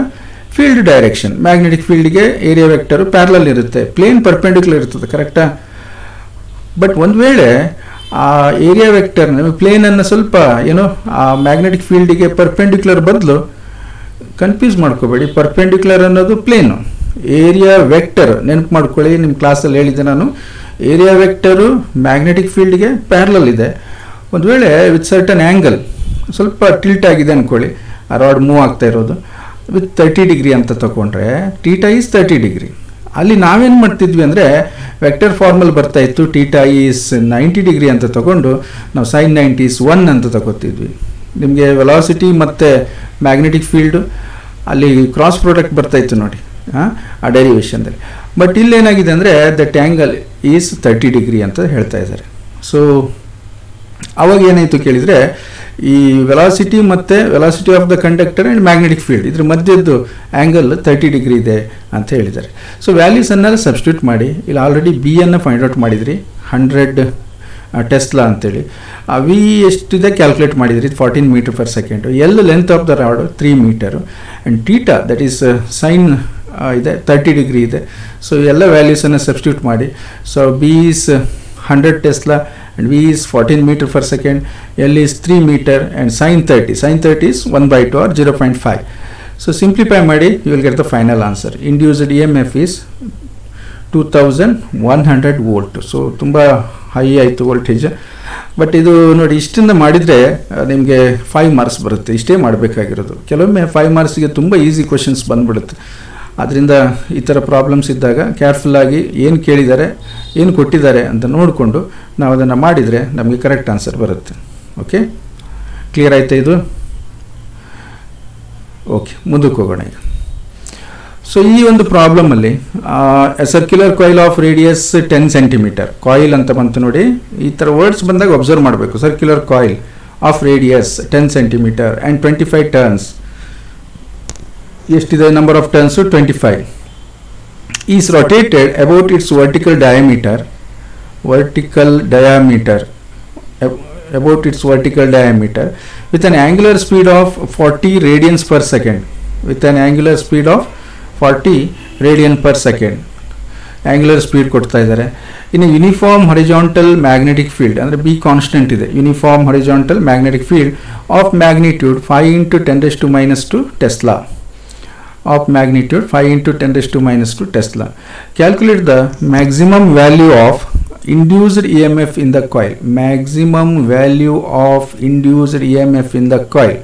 field direction. Magnetic ಫೀಲ್ಡ್ಗೆ ಏರಿಯಾ ವೆಕ್ಟರು ಪ್ಯಾರಲಲ್ ಇರುತ್ತೆ, plane perpendicular ಇರ್ತದೆ. ಕರೆಕ್ಟಾ? ಬಟ್ ಒಂದು ವೇಳೆ ಆ ಏರಿಯಾ ವೆಕ್ಟರ್ ಪ್ಲೇನನ್ನು ಸ್ವಲ್ಪ ಏನೋ ಆ ಮ್ಯಾಗ್ನೆಟಿಕ್ ಫೀಲ್ಡಿಗೆ ಪರ್ಪೆಂಡಿಕ್ಯುಲರ್ ಬದಲು ಕನ್ಫ್ಯೂಸ್ ಮಾಡ್ಕೋಬೇಡಿ. ಪರ್ಪೆಂಡಿಕ್ಯುಲರ್ ಅನ್ನೋದು ಪ್ಲೇನು, ಏರಿಯಾ ವೆಕ್ಟರ್ ನೆನಪು ಮಾಡ್ಕೊಳ್ಳಿ. ನಿಮ್ಮ ಕ್ಲಾಸಲ್ಲಿ ಹೇಳಿದ್ದೆ ನಾನು, ಏರಿಯಾ ವೆಕ್ಟರು ಮ್ಯಾಗ್ನೆಟಿಕ್ ಫೀಲ್ಡ್ಗೆ ಪ್ಯಾರಲಲ್ ಇದೆ. ಒಂದು ವೇಳೆ ವಿತ್ ಸರ್ಟನ್ ಆ್ಯಂಗಲ್ ಸ್ವಲ್ಪ ಟಿಲ್ಟ್ ಆಗಿದೆ ಅಂದ್ಕೊಳ್ಳಿ, ಆ ರಾಡ್ ಮೂವ್ ಆಗ್ತಾ ಇರೋದು ವಿತ್ 30 ಡಿಗ್ರಿ ಅಂತ ತಗೊಂಡ್ರೆ ಟೀಟಾ ಈಸ್ 30 ಡಿಗ್ರಿ. ಅಲ್ಲಿ ನಾವೇನು ಮಾಡ್ತಿದ್ವಿ ಅಂದರೆ ವೆಕ್ಟರ್ ಫಾರ್ಮಲ್ ಬರ್ತಾ ಇತ್ತು, ಟೀಟಾ ಈಸ್ 90 ಡಿಗ್ರಿ ಅಂತ ತಗೊಂಡು ನಾವು ಸೈನ್ 90 ಈಸ್ 1 ಅಂತ ತಗೋತಿದ್ವಿ. ನಿಮಗೆ ವೆಲಾಸಿಟಿ ಮತ್ತು ಮ್ಯಾಗ್ನೆಟಿಕ್ ಫೀಲ್ಡು ಅಲ್ಲಿ ಕ್ರಾಸ್ ಪ್ರಾಡಕ್ಟ್ ಬರ್ತಾ ಇತ್ತು ನೋಡಿ ಆ ಡೆರಿವೇಷನ್ದಲ್ಲಿ. ಬಟ್ ಇಲ್ಲೇನಾಗಿದೆ ಅಂದರೆ ದಟ್ ಆ್ಯಂಗಲ್ ಈಸ್ 30 ಡಿಗ್ರಿ ಅಂತ ಹೇಳ್ತಾ ಇದ್ದಾರೆ. ಸೊ ಅವಾಗ ಏನಾಯಿತು ಕೇಳಿದರೆ, ಈ ವೆಲಾಸಿಟಿ ಮತ್ತು velocity of the conductor and magnetic field ಇದ್ರ ಮಧ್ಯದ್ದು ಆ್ಯಂಗಲ್ 30 ಡಿಗ್ರಿ ಇದೆ ಅಂತ ಹೇಳಿದ್ದಾರೆ. ಸೊ ವ್ಯಾಲ್ಯೂಸನ್ನೆಲ್ಲ ಸಬ್ಸ್ಟಿಟ್ಯೂಟ್ ಮಾಡಿ, ಇಲ್ಲಿ ಆಲ್ರೆಡಿ ಬಿ ಅನ್ನು ಫೈಂಡ್ ಔಟ್ ಮಾಡಿದ್ರಿ 100 ಟೆಸ್ಲಾ ಅಂತೇಳಿ. ವಿ ಎಷ್ಟಿದೆ ಕ್ಯಾಲ್ಕುಲೇಟ್ ಮಾಡಿದ್ರಿ 14 metre per second. L length of the rod 3 metre and theta that is sine ಇದೆ 30 ಡಿಗ್ರಿ ಇದೆ. ಸೊ ಎಲ್ಲ ವ್ಯಾಲ್ಯೂಸನ್ನು ಸಬ್ಸ್ಟಿಟ್ಯೂಟ್ ಮಾಡಿ. So B is 100 tesla and V is 14 meter per second, L is 3 meter and sin 30 is 1/2 or 0.5. So simplify ಮಾಡಿ, you will get the final answer. Induced EMF is 2100 volt. So ತುಂಬ high ಆಯಿತು voltage. But ಇದು ನೋಡಿ, ಇಷ್ಟನ್ನು ಮಾಡಿದರೆ ನಿಮಗೆ 5 marks ಬರುತ್ತೆ. ಇಷ್ಟೇ ಮಾಡಬೇಕಾಗಿರೋದು. ಕೆಲವೊಮ್ಮೆ 5 ಮಾರ್ಕ್ಸಿಗೆ ತುಂಬ ಈಸಿ ಕ್ವೆಶನ್ಸ್ ಬಂದುಬಿಡುತ್ತೆ. ಅದರಿಂದ ಈ ಥರ ಪ್ರಾಬ್ಲಮ್ಸ್ ಇದ್ದಾಗ ಕೇರ್ಫುಲ್ಲಾಗಿ ಏನು ಕೇಳಿದ್ದಾರೆ, ಏನು ಕೊಟ್ಟಿದ್ದಾರೆ ಅಂತ ನೋಡಿಕೊಂಡು ನಾವು ಅದನ್ನು ಮಾಡಿದರೆ ನಮಗೆ ಕರೆಕ್ಟ್ ಆನ್ಸರ್ ಬರುತ್ತೆ. ಓಕೆ, ಕ್ಲಿಯರ್ ಆಯಿತಾ ಇದು? ಓಕೆ, ಮುಂದಕ್ಕೆ ಹೋಗೋಣ ಈಗ. ಸೊ ಈ ಒಂದು ಪ್ರಾಬ್ಲಮಲ್ಲಿ circular coil of radius 10 centimetre coil ಅಂತ ಬಂತು ನೋಡಿ. ಈ ಥರ ವರ್ಡ್ಸ್ ಬಂದಾಗ ಅಬ್ಸರ್ವ್ ಮಾಡಬೇಕು. Circular coil of radius 10 centimetre and 25 turns. ಎಷ್ಟಿದೆ number of turns? 25. Is rotated about its vertical diameter about its vertical diameter with an angular speed of 40 radians per second. Angular speed ಕೊಡ್ತಾ ಇದ್ದಾರೆ. ಇನ್ನು uniform horizontal magnetic field ಅಂದರೆ B constant ಇದೆ. Uniform horizontal magnetic field of magnitude 5 × 10⁻² Tesla. Tesla. Calculate the maximum value of induced EMF in the coil.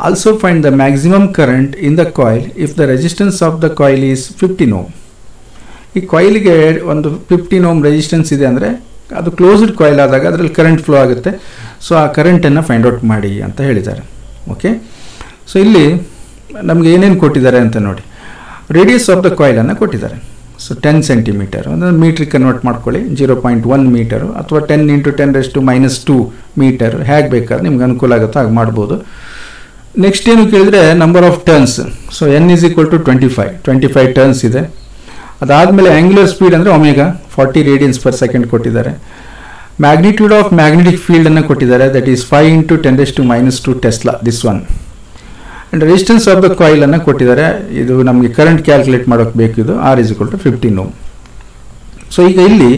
Also find the maximum current in the coil if the resistance of the coil is 15 ohm. ಈ ಕಾಯಿಲ್ಗೆ ಒಂದು 15 ohm resistance ಇದೆ ಅಂದರೆ ಅದು closed coil ಆದಾಗ ಅದರಲ್ಲಿ current flow ಆಗುತ್ತೆ. So ಆ ಕರೆಂಟನ್ನು find out ಮಾಡಿ ಅಂತ ಹೇಳಿದ್ದಾರೆ. ಓಕೆ, ಸೊ ಇಲ್ಲಿ ನಮಗೆ ಏನೇನು ಕೊಟ್ಟಿದ್ದಾರೆ ಅಂತ ನೋಡಿ. ರೇಡಿಯಸ್ ಆಫ್ ದ ಕಾಯಿಲನ್ನು ಕೊಟ್ಟಿದ್ದಾರೆ. ಸೊ 10 ಸೆಂಟಿಮೀಟರ್ ಅಂದರೆ ಮೀಟ್ರಿಗೆ ಕನ್ವರ್ಟ್ ಮಾಡ್ಕೊಳ್ಳಿ, 0.1 ಮೀಟರು ಅಥವಾ 10 × 10⁻² ಮೀಟರ್, ಹೇಗೆ ಬೇಕಾದ್ರೆ ನಿಮ್ಗೆ ಅನುಕೂಲ ಆಗುತ್ತೋ ಹಾಗೆ ಮಾಡ್ಬೋದು. ನೆಕ್ಸ್ಟ್ ಏನು ಕೇಳಿದರೆ number of turns. So n = 25 turns ಇದೆ. ಅದಾದಮೇಲೆ ಆ್ಯಂಗ್ಯುಲರ್ ಸ್ಪೀಡ್ ಅಂದರೆ ಒಮೆಗಾ 40 ರೇಡಿಯನ್ಸ್/ಸೆಕೆಂಡ್ ಕೊಟ್ಟಿದ್ದಾರೆ. ಮ್ಯಾಗ್ನಿಟ್ಯೂಡ್ ಆಫ್ ಮ್ಯಾಗ್ನೆಟಿಕ್ ಫೀಲ್ಡನ್ನು ಕೊಟ್ಟಿದ್ದಾರೆ, that is 5 × 10⁻² tesla, this one. And resistance of the ಕಾಯಿಲನ್ನು ಕೊಟ್ಟಿದ್ದಾರೆ. ಇದು ನಮಗೆ ಕರೆಂಟ್ ಕ್ಯಾಲ್ಕುಲೇಟ್ ಮಾಡೋಕ್ಕೆ ಬೇಕಿದು, R = 15 Ω. ಸೊ ಈಗ ಇಲ್ಲಿ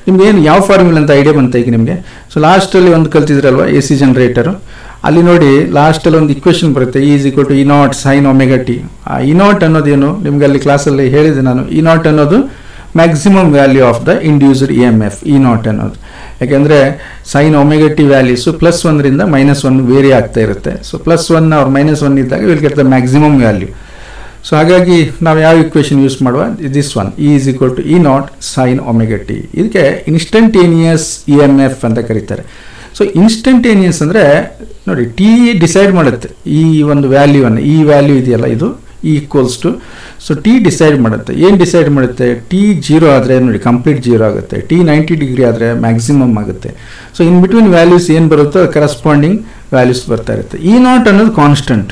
ನಿಮ್ಗೆ ಏನು ಯಾವ ಫಾರ್ಮುಲಾ ಅಂತ ಐಡಿಯಾ ಬಂತ ಈಗ ನಿಮಗೆ. ಸೊ ಲಾಸ್ಟಲ್ಲಿ ಒಂದು ಕಲ್ತಿದ್ರಲ್ವ AC ಜನರೇಟರು, ಅಲ್ಲಿ ನೋಡಿ ಲಾಸ್ಟಲ್ಲಿ ಒಂದು ಇಕ್ವೇಷನ್ ಬರುತ್ತೆ, E = E0 sin ωt. ಆ E0 ಅನ್ನೋದೇನು ನಿಮ್ಗೆ ಅಲ್ಲಿ ಕ್ಲಾಸಲ್ಲಿ ಹೇಳಿದೆ ನಾನು. E0 ಅನ್ನೋದು maximum value of the induced EMF, E0 ಅನ್ನೋದು. ಯಾಕೆಂದರೆ sin ωt ವ್ಯಾಲ್ಯೂಸು +1 ರಿಂದ -1 ವೇರಿ ಆಗ್ತಾ ಇರುತ್ತೆ. ಸೊ +1 or -1 ಇದ್ದಾಗ will get the maximum value. So ಹಾಗಾಗಿ ನಾವು ಯಾವ ಇಕ್ವೇಷನ್ ಯೂಸ್ ಮಾಡುವ, this one, E = E0 sin ωt. ಇದಕ್ಕೆ ಇನ್ಸ್ಟಂಟೇನಿಯಸ್ EMF ಅಂತ ಕರೀತಾರೆ. ಸೊ ಇನ್ಸ್ಟಂಟೇನಿಯಸ್ ಅಂದರೆ ನೋಡಿ, ಟಿ ಡಿಸೈಡ್ ಮಾಡುತ್ತೆ ಈ ಒಂದು ವ್ಯಾಲ್ಯೂವನ್ನು. ಈ ವ್ಯಾಲ್ಯೂ ಇದೆಯಲ್ಲ, ಇದು E = ಸೊ ಟಿ ಡಿಸೈಡ್ ಮಾಡುತ್ತೆ. ಏನು ಡಿಸೈಡ್ ಮಾಡುತ್ತೆ, ಟಿ 0 ಆದರೆ ನೋಡಿ ಕಂಪ್ಲೀಟ್ 0 ಆಗುತ್ತೆ, ಟಿ 90 ಡಿಗ್ರಿ ಆದರೆ ಮ್ಯಾಕ್ಸಿಮಮ್ ಆಗುತ್ತೆ. ಸೊ ಇನ್ ಬಿಟ್ವೀನ್ ವ್ಯಾಲ್ಯೂಸ್ ಏನು ಬರುತ್ತೋ ಕರೆಸ್ಪಾಂಡಿಂಗ್ ವ್ಯಾಲ್ಯೂಸ್ ಬರ್ತಾ ಇರುತ್ತೆ. E0 ಅನ್ನೋದು ಕಾನ್ಸ್ಟೆಂಟ್.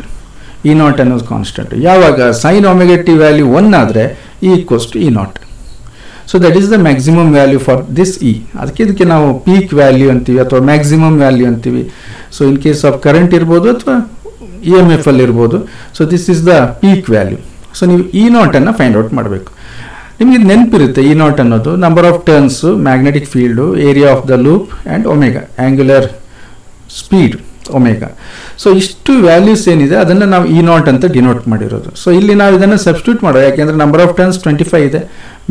E0 ಅನ್ನೋದು ಕಾನ್ಸ್ಟೆಂಟ್. ಯಾವಾಗ sin ωt ವ್ಯಾಲ್ಯೂ 1 ಆದರೆ E = E0. So that is the maximum value for this E. ಇದಕ್ಕೆ ನಾವು ಪೀಕ್ ವ್ಯಾಲ್ಯೂ ಅಂತೀವಿ ಅಥವಾ ಮ್ಯಾಕ್ಸಿಮಮ್ ವ್ಯಾಲ್ಯೂ ಅಂತೀವಿ. So in case of current ಇರ್ಬೋದು ಅಥವಾ EMF ಅಲ್ಲಿ ಇರ್ಬೋದು. So this is the peak value. So ನೀವು E0 ಅನ್ನು ಫೈಂಡ್ ಔಟ್ ಮಾಡಬೇಕು. ನಿಮಗೆ ನೆನಪಿರುತ್ತೆ E0 ಅನ್ನೋದು number of turns, magnetic field, area of the loop and omega, angular speed omega. So ಇಷ್ಟು ವ್ಯಾಲ್ಯೂಸ್ ಏನಿದೆ ಅದನ್ನು ನಾವು E0 ಅಂತ ಡಿನೋಟ್ ಮಾಡಿರೋದು. ಸೊ ಇಲ್ಲಿ ನಾವು ಇದನ್ನು ಸಬ್ಸ್ಟಿಟ್ಯೂಟ್ ಮಾಡೋದು, ಯಾಕೆಂದರೆ ನಂಬರ್ ಆಫ್ ಟರ್ನ್ಸ್ 25 ಇದೆ,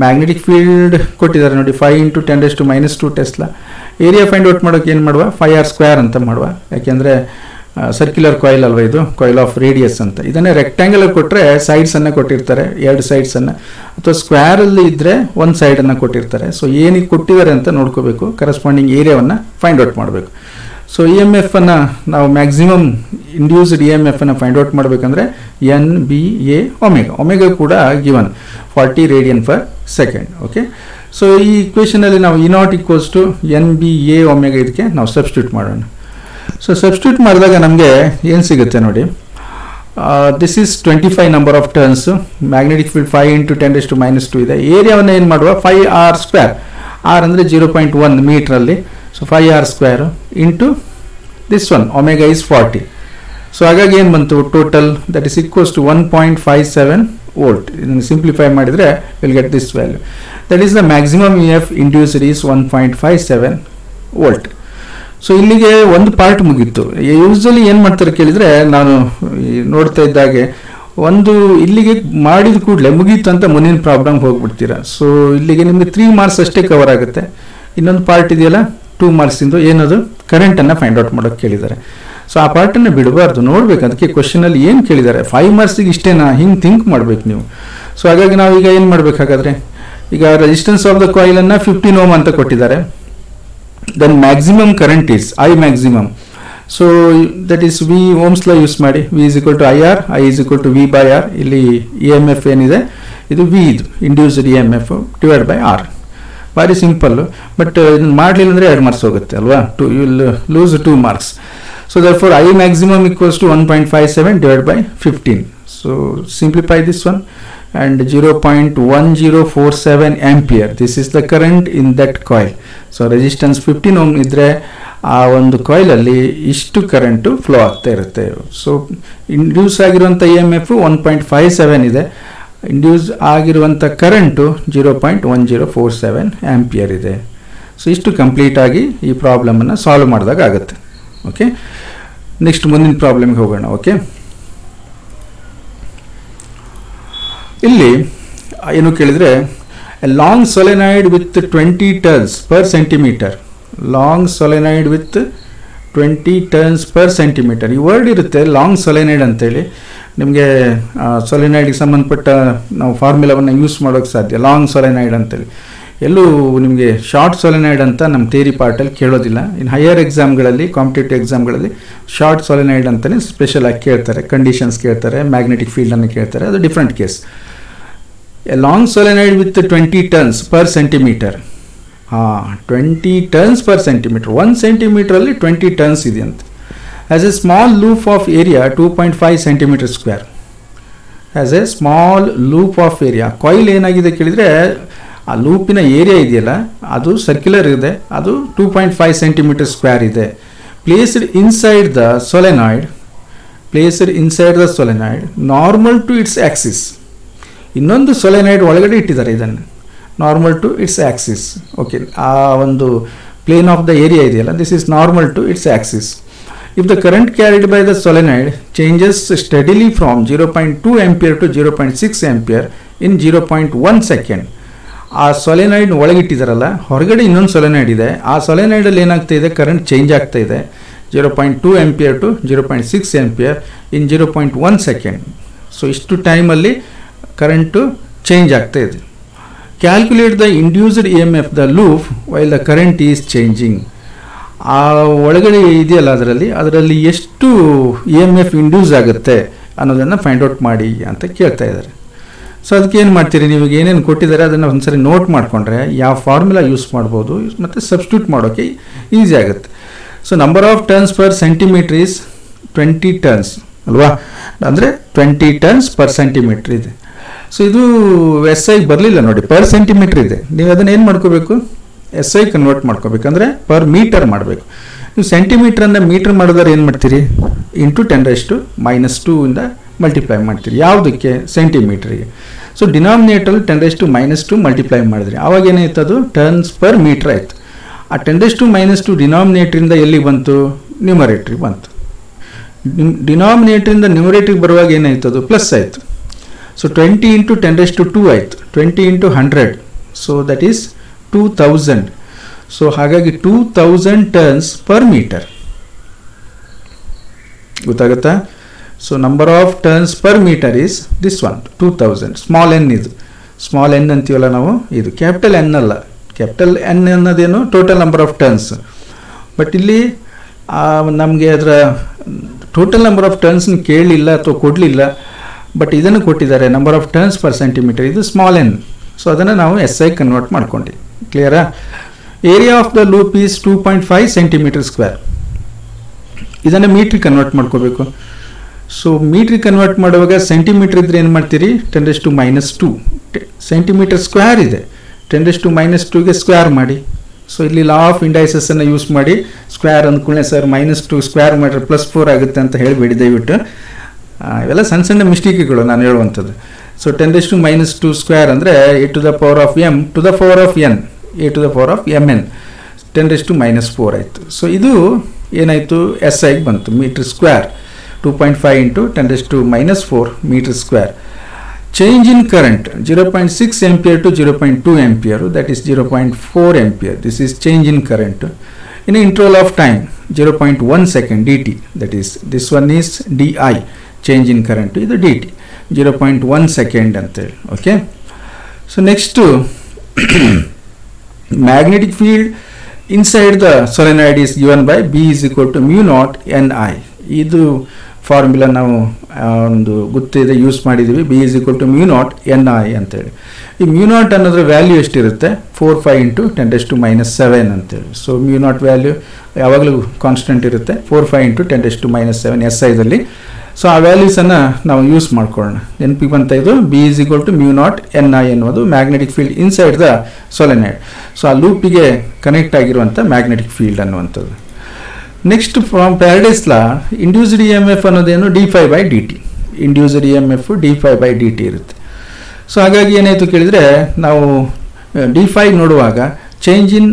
ಮ್ಯಾಗ್ನೆಟಿಕ್ ಫೀಲ್ಡ್ ಕೊಟ್ಟಿದ್ದಾರೆ ನೋಡಿ 5 × 10⁻² ಟೆಸ್ಲಾ. ಏರಿಯಾ ಫೈಂಡ್ ಔಟ್ ಮಾಡೋಕೆ ಏನು ಮಾಡುವ, 5r² ಅಂತ ಮಾಡುವ, ಯಾಕೆಂದರೆ ಸರ್ಕ್ಯುಲರ್ ಕಾಯಿಲ್ ಅಲ್ವಾ ಇದು, ಕಾಯಿಲ್ ಆಫ್ ರೇಡಿಯಸ್ ಅಂತ. ಇದನ್ನೇ ರೆಕ್ಟ್ಯಾಂಗಲರ್ ಕೊಟ್ಟರೆ ಸೈಡ್ಸನ್ನು ಕೊಟ್ಟಿರ್ತಾರೆ, 2 ಸೈಡ್ಸನ್ನು, ಅಥವಾ ಸ್ಕ್ವೇರಲ್ಲಿ ಇದ್ದರೆ 1 ಸೈಡನ್ನು ಕೊಟ್ಟಿರ್ತಾರೆ. ಸೊ ಏನಿಗೆ ಕೊಟ್ಟಿದ್ದಾರೆ ಅಂತ ನೋಡ್ಕೋಬೇಕು, ಕರೆಸ್ಪಾಂಡಿಂಗ್ ಏರಿಯಾವನ್ನು ಫೈಂಡ್ ಔಟ್ ಮಾಡಬೇಕು. ಸೊ EMF ಅನ್ನು ನಾವು ಮ್ಯಾಕ್ಸಿಮಮ್ ಇಂಡ್ಯೂಸ್ಡ್ EMF ಅನ್ನು ಫೈಂಡ್ ಔಟ್ ಮಾಡಬೇಕಂದ್ರೆ NBA ಒಮೆಗಾ. ಒಮೆಗಾ ಕೂಡ ಗಿವನ್ 40 ರೇಡಿಯನ್/ಸೆಕೆಂಡ್. ಓಕೆ, ಸೊ ಈ ಇಕ್ವೇಷನಲ್ಲಿ ನಾವು E0 = NBA ಒಮೆಗಾ ಇದಕ್ಕೆ ನಾವು ಸಬ್ಸ್ಟಿಟ್ಯೂಟ್ ಮಾಡೋಣ. ಸೊ ಸಬ್ಸ್ಟಿಟ್ಯೂಟ್ ಮಾಡಿದಾಗ ನಮಗೆ ಏನು ಸಿಗುತ್ತೆ ನೋಡಿ, this is 25 number of turns, magnetic field 5 × 10⁻² ಇದೆ. ಏರಿಯಾವನ್ನು ಏನು ಮಾಡುವ, 5r². R ಅಂದರೆ 0.1 ಮೀಟ್ರಲ್ಲಿ. So 5r² into this one, omega is 40. So ಹಾಗಾಗಿ ಏನು ಬಂತು ಟೋಟಲ್, ದಟ್ ಈಸ್ = 1.57 ವೋಲ್ಟ್. ಇದನ್ನು ಸಿಂಪ್ಲಿಫೈ ಮಾಡಿದರೆ will get this value. That is the maximum EF induced is 1.57 volt. So ಇಲ್ಲಿಗೆ ಒಂದು ಪಾರ್ಟ್ ಮುಗೀತು. ಯೂಸ್ವಲಿ ಏನು ಮಾಡ್ತಾರೆ ಕೇಳಿದರೆ, ನಾನು ನೋಡ್ತಾ ಇದ್ದಾಗೆ ಒಂದು ಇಲ್ಲಿಗೆ ಮಾಡಿದ ಕೂಡಲೇ ಮುಗೀತು ಅಂತ ಮುಂದಿನ ಪ್ರಾಬ್ಲಮ್ ಹೋಗ್ಬಿಡ್ತೀರಾ. ಸೊ ಇಲ್ಲಿಗೆ ನಿಮಗೆ 3 ಮಾರ್ಕ್ಸ್ ಅಷ್ಟೇ ಕವರ್ ಆಗುತ್ತೆ. ಇನ್ನೊಂದು ಪಾರ್ಟ್ ಇದೆಯಲ್ಲ 2 ಮಾರ್ಕ್ಸಿಂದು, ಏನದು ಕರೆಂಟನ್ನು ಫೈಂಡ್ ಔಟ್ ಮಾಡೋಕ್ಕೆ ಕೇಳಿದ್ದಾರೆ. ಸೊ ಆ ಪಾರ್ಟನ್ನು ಬಿಡಬಾರ್ದು, ನೋಡ್ಬೇಕು ಅದಕ್ಕೆ ಕ್ವಶನಲ್ಲಿ ಏನು ಕೇಳಿದ್ದಾರೆ. 5 ಮಾರ್ಕ್ಸಿಗೆ ಇಷ್ಟೇನಾ, ಹಿಂಗೆ ಥಿಂಕ್ ಮಾಡಬೇಕು ನೀವು. ಸೊ ಹಾಗಾಗಿ ನಾವೀಗ ಏನು ಮಾಡಬೇಕಾಗಾದ್ರೆ, ಈಗ ರೆಸಿಸ್ಟೆನ್ಸ್ ಆಫ್ ದ ಕಾಯಿಲನ್ನು 15 Ω ಅಂತ ಕೊಟ್ಟಿದ್ದಾರೆ. then maximum current is I maximum. So that is V Ohm's law use ಮಾಡಿ, V = IR, I = V/R. ಇಲ್ಲಿ EMF ಏನಿದೆ ಇದು V, ಇದು ಇಂಡ್ಯೂಸ್ಡ್ EMF / R. ಭಾರಿ ಸಿಂಪಲ್. ಬಟ್ ಇದನ್ನು ಮಾಡಲಿಲ್ಲ ಅಂದರೆ 2 ಮಾರ್ಕ್ಸ್ ಹೋಗುತ್ತೆ ಅಲ್ವಾ, you will lose 2 marks. So therefore I maximum = 1.57 / 15. So simplify this one, and 0.1047 ampere. This is the current in that coil. So resistance 15 Ω ಇದ್ರೆ ಆ ಒಂದು ಕಾಯಿಲಲ್ಲಿ ಇಷ್ಟು ಕರೆಂಟು ಫ್ಲೋ ಆಗ್ತಾ ಇರುತ್ತೆ. ಸೊ ಇಂಡ್ಯೂಸ್ ಆಗಿರುವಂಥ EMF 1.57 ಇದೆ, ಇಂಡ್ಯೂಸ್ ಆಗಿರುವಂಥ ಕರೆಂಟು 0.1047 ಆಂಪಿಯರ್ ಇದೆ. ಸೊ ಇಷ್ಟು ಕಂಪ್ಲೀಟಾಗಿ ಈ ಪ್ರಾಬ್ಲಮನ್ನು ಸಾಲ್ವ್ ಮಾಡಿದಾಗ ಆಗುತ್ತೆ. ಓಕೆ, ನೆಕ್ಸ್ಟ್ ಮುಂದಿನ ಪ್ರಾಬ್ಲಮ್ಗೆ ಹೋಗೋಣ. ಓಕೆ, ಇಲ್ಲಿ ಏನು ಕೇಳಿದರೆ, long solenoid with 20 turns per centimetre. Long solenoid with 20 turns per centimetre. ಈ ವರ್ಡ್ ಇರುತ್ತೆ ಲಾಂಗ್ ಸೊಲೆನಾಯ್ಡ್ ಅಂತೇಳಿ. ನಿಮಗೆ ಸೊಲೆನಾಯ್ಡ್ಗೆ ಸಂಬಂಧಪಟ್ಟ ನಾವು ಫಾರ್ಮುಲಾವನ್ನು ಯೂಸ್ ಮಾಡೋಕ್ಕೆ ಸಾಧ್ಯ, ಲಾಂಗ್ ಸೊಲೆನಾಯ್ಡ್ ಅಂತೇಳಿ. ಎಲ್ಲೂ ನಿಮಗೆ ಶಾರ್ಟ್ ಸೊಲೆನಾಯ್ಡ್ ಅಂತ ನಮ್ಮ ಥಿಯರಿ ಪಾರ್ಟಲ್ಲಿ ಕೇಳೋದಿಲ್ಲ. ಇನ್ನು ಹೈಯರ್ ಎಕ್ಸಾಮ್ಗಳಲ್ಲಿ, ಕಾಂಪಿಟೇಟಿವ್ ಎಕ್ಸಾಮ್ಗಳಲ್ಲಿ ಶಾರ್ಟ್ ಸೊಲೆನಾಯ್ಡ್ ಅಂತಲೇ ಸ್ಪೆಷಲ್ ಆಗಿ ಕೇಳ್ತಾರೆ, ಕಂಡೀಷನ್ಸ್ ಕೇಳ್ತಾರೆ, ಮ್ಯಾಗ್ನೆಟಿಕ್ ಫೀಲ್ಡನ್ನು ಕೇಳ್ತಾರೆ, ಅದು different case. A long solenoid with 20 turns per centimetre. 20 turns per centimetre, 1 ಸೆಂಟಿಮೀಟ್ರಲ್ಲಿ 20 turns ಇದೆ ಅಂತ. As A small loop of area 2.5 centimetre square. As A small loop of area. Coil ಏನಾಗಿದೆ ಕೇಳಿದರೆ, ಆ ಲೂಪಿನ ಏರಿಯಾ ಇದೆಯಲ್ಲ ಅದು ಸರ್ಕ್ಯುಲರ್ ಇದೆ, ಅದು 2.5 ಸೆಂಟಿಮೀಟರ್ ಸ್ಕ್ವೇರ್ ಇದೆ. Placed inside the solenoid, normal to its axis. ಇನ್ನೊಂದು ಸೊಲೆನಾಯ್ಡ್ ಒಳಗಡೆ ಇಟ್ಟಿದ್ದಾರೆ ಇದನ್ನು, normal to its axis. Okay, ಆ ಒಂದು ಪ್ಲೇನ್ ಆಫ್ ದ ಏರಿಯಾ ಇದೆಯಲ್ಲ, this is normal to its axis. If the current carried by the solenoid changes steadily from 0.2 ampere to 0.6 ampere in 0.1 second. ಆ solenoid ಒಳಗಿಟ್ಟಿದ್ದಾರಲ್ಲ, ಹೊರಗಡೆ ಇನ್ನೊಂದು solenoid ಇದೆ, ಆ ಸೊಲೆನಾಯ್ಡಲ್ಲಿ ಏನಾಗ್ತಾ ಇದೆ, ಕರೆಂಟ್ ಚೇಂಜ್ ಆಗ್ತಾ ಇದೆ 0.2 ampere to 0.6 ampere in 0.1 second. So ಇಷ್ಟು ಟೈಮಲ್ಲಿ ಕರೆಂಟು ಚೇಂಜ್ ಆಗ್ತಾ ಇದೆ. Calculate the induced E M F the loop while the current is changing. ಆ ಒಳಗಡೆ ಇದೆಯಲ್ಲ ಅದರಲ್ಲಿ ಎಷ್ಟು ಇ ಎಮ್ ಎಫ್ ಇಂಡ್ಯೂಸ್ ಆಗುತ್ತೆ ಅನ್ನೋದನ್ನು ಫೈಂಡ್ ಔಟ್ ಮಾಡಿ ಅಂತ ಕೇಳ್ತಾ ಇದ್ದಾರೆ. ಸೊ ಅದಕ್ಕೆ ಏನು ಮಾಡ್ತೀರಿ, ನಿಮಗೆ ಏನೇನು ಕೊಟ್ಟಿದ್ದಾರೆ ಅದನ್ನು ಒಂದ್ಸರಿ ನೋಟ್ ಮಾಡಿಕೊಂಡ್ರೆ ಯಾವ ಫಾರ್ಮುಲಾ ಯೂಸ್ ಮಾಡ್ಬೋದು ಮತ್ತು ಸಬ್ಸ್ಟಿಟ್ಯೂಟ್ ಮಾಡೋಕ್ಕೆ ಈಸಿ ಆಗುತ್ತೆ. So number of turns per centimetre is 20 turns ಅಲ್ವಾ, ಅಂದರೆ 20 ಟರ್ನ್ಸ್ ಪರ್ ಸೆಂಟಿಮೀಟ್ರ್ ಇದೆ. ಸೊ ಇದು ಎಸ್ ಐ ಬರಲಿಲ್ಲ ನೋಡಿ, ಪರ್ ಸೆಂಟಿಮೀಟ್ರ್ ಇದೆ. ನೀವು ಅದನ್ನು ಏನು ಮಾಡ್ಕೋಬೇಕು, ಎಸ್ ಐ ಕನ್ವರ್ಟ್ ಮಾಡ್ಕೋಬೇಕಂದ್ರೆ ಪರ್ ಮೀಟರ್ ಮಾಡಬೇಕು. ನೀವು ಸೆಂಟಿಮೀಟ್ರನ್ನು ಮೀಟರ್ ಮಾಡಿದ್ರೆ ಏನು ಮಾಡ್ತೀರಿ, ಇಂಟು 10⁻² ಇಂದ ಮಲ್ಟಿಪ್ಲೈ ಮಾಡ್ತೀರಿ. ಯಾವುದಕ್ಕೆ, ಸೆಂಟಿಮೀಟ್ರಿಗೆ. ಸೊ ಡಿನಾಮಿನೇಟರ್ 10⁻² ಮಲ್ಟಿಪ್ಲೈ ಮಾಡಿದ್ರಿ, ಆವಾಗ ಏನಾಯ್ತು, ಅದು ಟರ್ನ್ಸ್ ಪರ್ ಮೀಟರ್ ಆಯಿತು. ಆ 10⁻² ಡಿನಾಮಿನೇಟ್ರಿಂದ ಎಲ್ಲಿ ಬಂತು, ನ್ಯೂಮರೇಟ್ರಿಗೆ ಬಂತು. ಡಿನಾಮಿನೇಟ್ರಿಂದ ನ್ಯೂಮರೇಟ್ರಿಗೆ ಬರುವಾಗ ಏನಾಯ್ತು, ಅದು ಪ್ಲಸ್ ಆಯಿತು. ಸೊ 20 ಇಂಟು 10⁻² ಆಯಿತು, 20 into 100, so that is 2000. So ಹಾಗಾಗಿ 2000 ಟರ್ನ್ಸ್ ಪರ್ ಮೀಟರ್. ಗೊತ್ತಾಗುತ್ತಾ? So number of turns per metre is this one 2000. Small N ಇದು, ಸ್ಮಾಲ್ ಎನ್ ಅಂತೀವಲ್ಲ ನಾವು, ಇದು ಕ್ಯಾಪಿಟಲ್ ಎನ್ ಅಲ್ಲ. ಕ್ಯಾಪಿಟಲ್ ಎನ್ ಅನ್ನೋದೇನು total number of turns. But ಇಲ್ಲಿ ನಮಗೆ ಅದರ ಟೋಟಲ್ ನಂಬರ್ ಆಫ್ ಟರ್ನ್ಸ್ನ ಕೇಳಲಿಲ್ಲ ಅಥವಾ ಕೊಡಲಿಲ್ಲ, ಬಟ್ ಇದನ್ನು ಕೊಟ್ಟಿದ್ದಾರೆ, number of turns per centimetre, ಇದು ಸ್ಮಾಲ್ ಎನ್. ಸೊ ಅದನ್ನು ನಾವು ಎಸ್ ಐ ಕನ್ವರ್ಟ್ ಮಾಡ್ಕೊಂಡು. ಕ್ಲಿಯರಾ? Area of the loop is 2.5 centimetre square. ಇದನ್ನು ಮೀಟ್ರಿಗೆ ಕನ್ವರ್ಟ್ ಮಾಡ್ಕೋಬೇಕು. ಸೊ ಮೀಟ್ರಿಗೆ ಕನ್ವರ್ಟ್ ಮಾಡುವಾಗ ಸೆಂಟಿಮೀಟರ್ ಇದ್ರೆ ಏನು ಮಾಡ್ತೀರಿ, 10⁻². ಸೆಂಟಿಮೀಟರ್ ಸ್ಕ್ವೇರ್ ಇದೆ, 10⁻²ಗೆ ಸ್ಕ್ವೇರ್ ಮಾಡಿ. ಸೊ ಇಲ್ಲಿ ಲಾ ಆಫ್ ಇಂಡೈಸಸ್ಸನ್ನು ಯೂಸ್ ಮಾಡಿ ಸ್ಕ್ವೇರ್ ಅಂದ್ಕೊಳ್ಳೆ ಸರ್ -2 ಸ್ಕ್ವೇರ್ ಮಾಡಿದ್ರೆ +4 ಆಗುತ್ತೆ ಅಂತ ಹೇಳಿಬಿಡಿ ದಯವಿಟ್ಟು. ಇವೆಲ್ಲ ಸಣ್ಣ ಸಣ್ಣ ಮಿಸ್ಟೇಕ್ಗಳು ನಾನು ಹೇಳುವಂಥದ್ದು. ಸೊ 10⁻² ಸ್ಕ್ವೇರ್ ಅಂದರೆ a⁻m to the power of n, a⁻mn, 10⁻⁴ ಆಯಿತು. ಸೊ ಇದು ಏನಾಯಿತು, ಎಸ್ ಐಗೆ ಬಂತು, meter square. 2.5 into 10⁻⁴ meter square. Change in current 0.6 ampere to 0.2 ampere, that is 0.4 ampere. This is change in current. In interval of time 0.1 second dt, that is this one is di, change in current, ಇದು dt 0.1 second ಅಂತೇಳಿ. Okay, so next magnetic field inside the solenoid is given by B is equal to μ0 Ni. ಇದು formula ನಾವು ಒಂದು ಗೊತ್ತಿದೆ, use ಮಾಡಿದ್ದೀವಿ. B is equal to μ0 Ni ಅಂತೇಳಿ. ಈ μ0 ಅನ್ನೋದ್ರ ವ್ಯಾಲ್ಯೂ ಎಷ್ಟಿರುತ್ತೆ, 4/5 ಇಂಟು 10⁻⁷ ಅಂತೇಳಿ. ಸೊ μ0 ವ್ಯಾಲ್ಯೂ ಯಾವಾಗಲೂ ಕಾನ್ಸ್ಟೆಂಟ್ ಇರುತ್ತೆ, 4/5 ಇಂಟು 10⁻⁷ ಎಸ್ ಐದಲ್ಲಿ. ಸೊ ಆ ವ್ಯಾಲ್ಯೂಸನ್ನು ನಾವು ಯೂಸ್ ಮಾಡ್ಕೊಳ್ಳೋಣ. ನೆನಪಿಗೆ ಬಂತ ಇದು, B is equal to μ0 Ni ಅನ್ನೋದು magnetic field inside the solenoid. So ಆ ಲೂಪಿಗೆ ಕನೆಕ್ಟ್ ಆಗಿರುವಂಥ ಮ್ಯಾಗ್ನೆಟಿಕ್ ಫೀಲ್ಡ್ ಅನ್ನುವಂಥದ್ದು. Next from Faraday's law, induced E M F ಅನ್ನೋದೇನು dφ/dt. Induced E M F dφ/dt ಇರುತ್ತೆ. ಸೊ ಹಾಗಾಗಿ ಏನಾಯಿತು ಕೇಳಿದರೆ, ನಾವು dφ ನೋಡುವಾಗ ಚೇಂಜ್ ಇನ್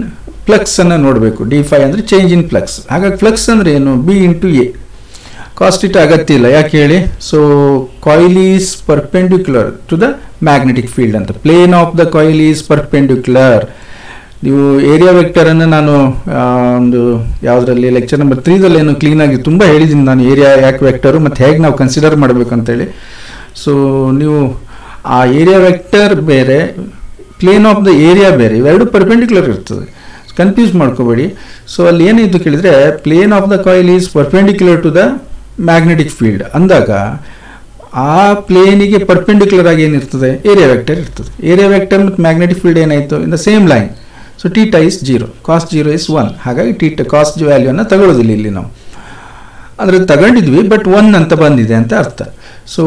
ಫ್ಲಕ್ಸನ್ನು ನೋಡಬೇಕು. dφ ಅಂದರೆ ಚೇಂಜ್ ಇನ್ ಫ್ಲಕ್ಸ್. ಹಾಗಾಗಿ ಫ್ಲಕ್ಸ್ ಅಂದರೆ ಏನು, B into A. Cos theta ಅಗತ್ಯ ಇಲ್ಲ, ಯಾಕೆ ಹೇಳಿ. So coil is perpendicular to the magnetic field ಅಂತ. Plane of the coil is perpendicular. ನೀವು ಏರಿಯಾ ವೆಕ್ಟರನ್ನು ನಾನು ಒಂದು ಯಾವುದರಲ್ಲಿ ಲೆಕ್ಚರ್ ನಂಬರ್ 3ದಲ್ಲಿ ಏನು ಕ್ಲೀನಾಗಿ ತುಂಬ ಹೇಳಿದ್ದೀನಿ ನಾನು, ಏರಿಯಾ ಯಾಕೆ ವೆಕ್ಟರು ಮತ್ತು ಹೇಗೆ ನಾವು ಕನ್ಸಿಡರ್ ಮಾಡಬೇಕು ಅಂತೇಳಿ. ಸೊ ನೀವು ಆ ಏರಿಯಾ ವೆಕ್ಟರ್ ಬೇರೆ, ಪ್ಲೇನ್ ಆಫ್ ದ ಏರಿಯಾ ಬೇರೆ, ಇವೆರಡು ಪರ್ಪೆಂಡಿಕ್ಯುಲರ್ ಇರ್ತದೆ, ಕನ್ಫ್ಯೂಸ್ ಮಾಡ್ಕೋಬೇಡಿ. ಸೊ ಅಲ್ಲಿ ಏನಿತ್ತು ಕೇಳಿದರೆ plane of the coil is perpendicular to the magnetic field ಅಂದಾಗ ಆ ಪ್ಲೇನಿಗೆ ಪರ್ಪೆಂಡಿಕ್ಯುಲರ್ ಆಗಿ ಏನಿರ್ತದೆ ಏರಿಯಾ ವೆಕ್ಟರ್ ಇರ್ತದೆ. ಏರಿಯಾ ವೆಕ್ಟರ್ ಮತ್ತು ಮ್ಯಾಗ್ನೆಟಿಕ್ ಫೀಲ್ಡ್ ಏನಾಯಿತು in the same line. So theta is 0, cos 0 is 1. ಹಾಗಾಗಿ ಟೀಟಾ ಕಾಸ್ ವ್ಯಾಲ್ಯೂನ ತಗೊಳ್ಳೋದಿಲ್ಲ ಇಲ್ಲಿ ನಾವು, ಅಂದರೆ ತಗೊಂಡಿದ್ವಿ ಬಟ್ 1 ಅಂತ ಬಂದಿದೆ ಅಂತ ಅರ್ಥ. ಸೊ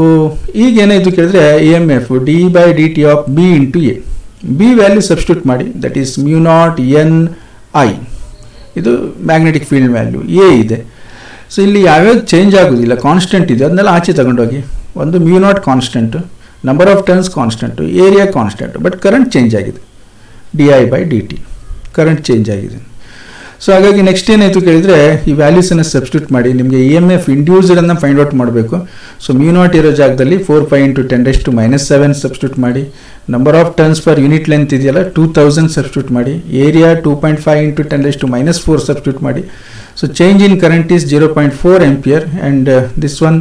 ಈಗ ಏನಾಯಿತು ಕೇಳಿದ್ರೆ E M F D by D T of B into A, B value substitute ಮಾಡಿ, ದಟ್ ಈಸ್ μ0 n I, ಇದು ಮ್ಯಾಗ್ನೆಟಿಕ್ ಫೀಲ್ಡ್ ವ್ಯಾಲ್ಯೂ. ಎ ಇದೆ. ಸೊ ಇಲ್ಲಿ ಯಾವ್ಯಾವ ಚೇಂಜ್ ಆಗೋದಿಲ್ಲ, ಕಾನ್ಸ್ಟೆಂಟ್ ಇದೆ, ಅದನ್ನೆಲ್ಲ ಆಚೆ ತಗೊಂಡೋಗಿ. ಒಂದು μ0 constant, number of turns constant, area constant, but current change ಆಗಿದೆ, D I by D T current change ಆಗಿದೆ. ಸೊ ಹಾಗಾಗಿ ನೆಕ್ಸ್ಟ್ ಏನಾಯಿತು ಕೇಳಿದರೆ ಈ ವ್ಯಾಲ್ಯೂಸನ್ನು ಸಬ್ಸ್ಟಿಟ್ಯೂಟ್ ಮಾಡಿ ನಿಮಗೆ ಇ ಎಮ್ ಎಫ್ ಇಂಡ್ಯೂಸ್ಡನ್ನು ಫೈಂಡ್ ಔಟ್ ಮಾಡಬೇಕು. ಸೊ μ0 ಇರೋ ಜಾಗದಲ್ಲಿ 4π × 10⁻⁷ ಸಬ್ಸ್ಟಿಟ್ಯೂಟ್ ಮಾಡಿ, number of turns per unit length ಇದೆಯಲ್ಲ 2000 ಸಬ್ಸ್ಟಿಟ್ಯೂಟ್ ಮಾಡಿ, ಏರಿಯಾ 2.5 × 10⁻⁴ ಸಬ್ಸ್ಟಿಟ್ಯೂಟ್ ಮಾಡಿ. So change in current is 0.4 ampere and this one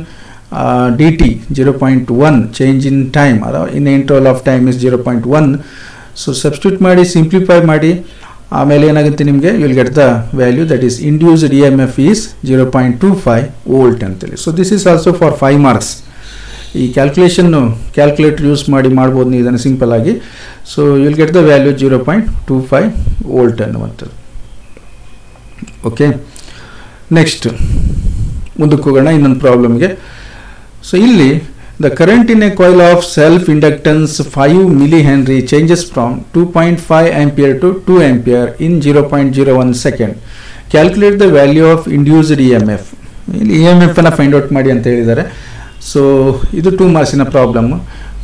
dt 0.1, change in time or in the interval of time is 0.1. So substitute ಮಾಡಿ, simplify ಮಾಡಿ, ಆಮೇಲೆ ಏನಾಗುತ್ತೆ ನಿಮಗೆ you will get the value that is induced EMF is 0.25 volt ಅಂತೇಳಿ. So this is also for 5 marks. ಈ calculator use ಮಾಡಿ ಮಾಡ್ಬೋದು ನೀವು ಇದನ್ನು ಸಿಂಪಲ್ ಆಗಿ. So you will get the value 0.25 volt ಅನ್ನುವಂಥದ್ದು. ಓಕೆ, ನೆಕ್ಸ್ಟ್ ಮುಂದಕ್ಕೆ ಹೋಗೋಣ ಇನ್ನೊಂದು ಪ್ರಾಬ್ಲಮ್ಗೆ. ಸೊ ಇಲ್ಲಿ the current in a coil of self inductance 5 millihenry changes from 2.5 ampere to 2 ampere in 0.01 second. Calculate the value of induced EMF. ಇಲ್ಲಿ EMF ಅನ್ನು find out ಮಾಡಿ ಅಂತ ಹೇಳಿದ್ದಾರೆ. ಸೊ ಇದು 2 ಮಾರ್ಕ್ಸಿನ problem.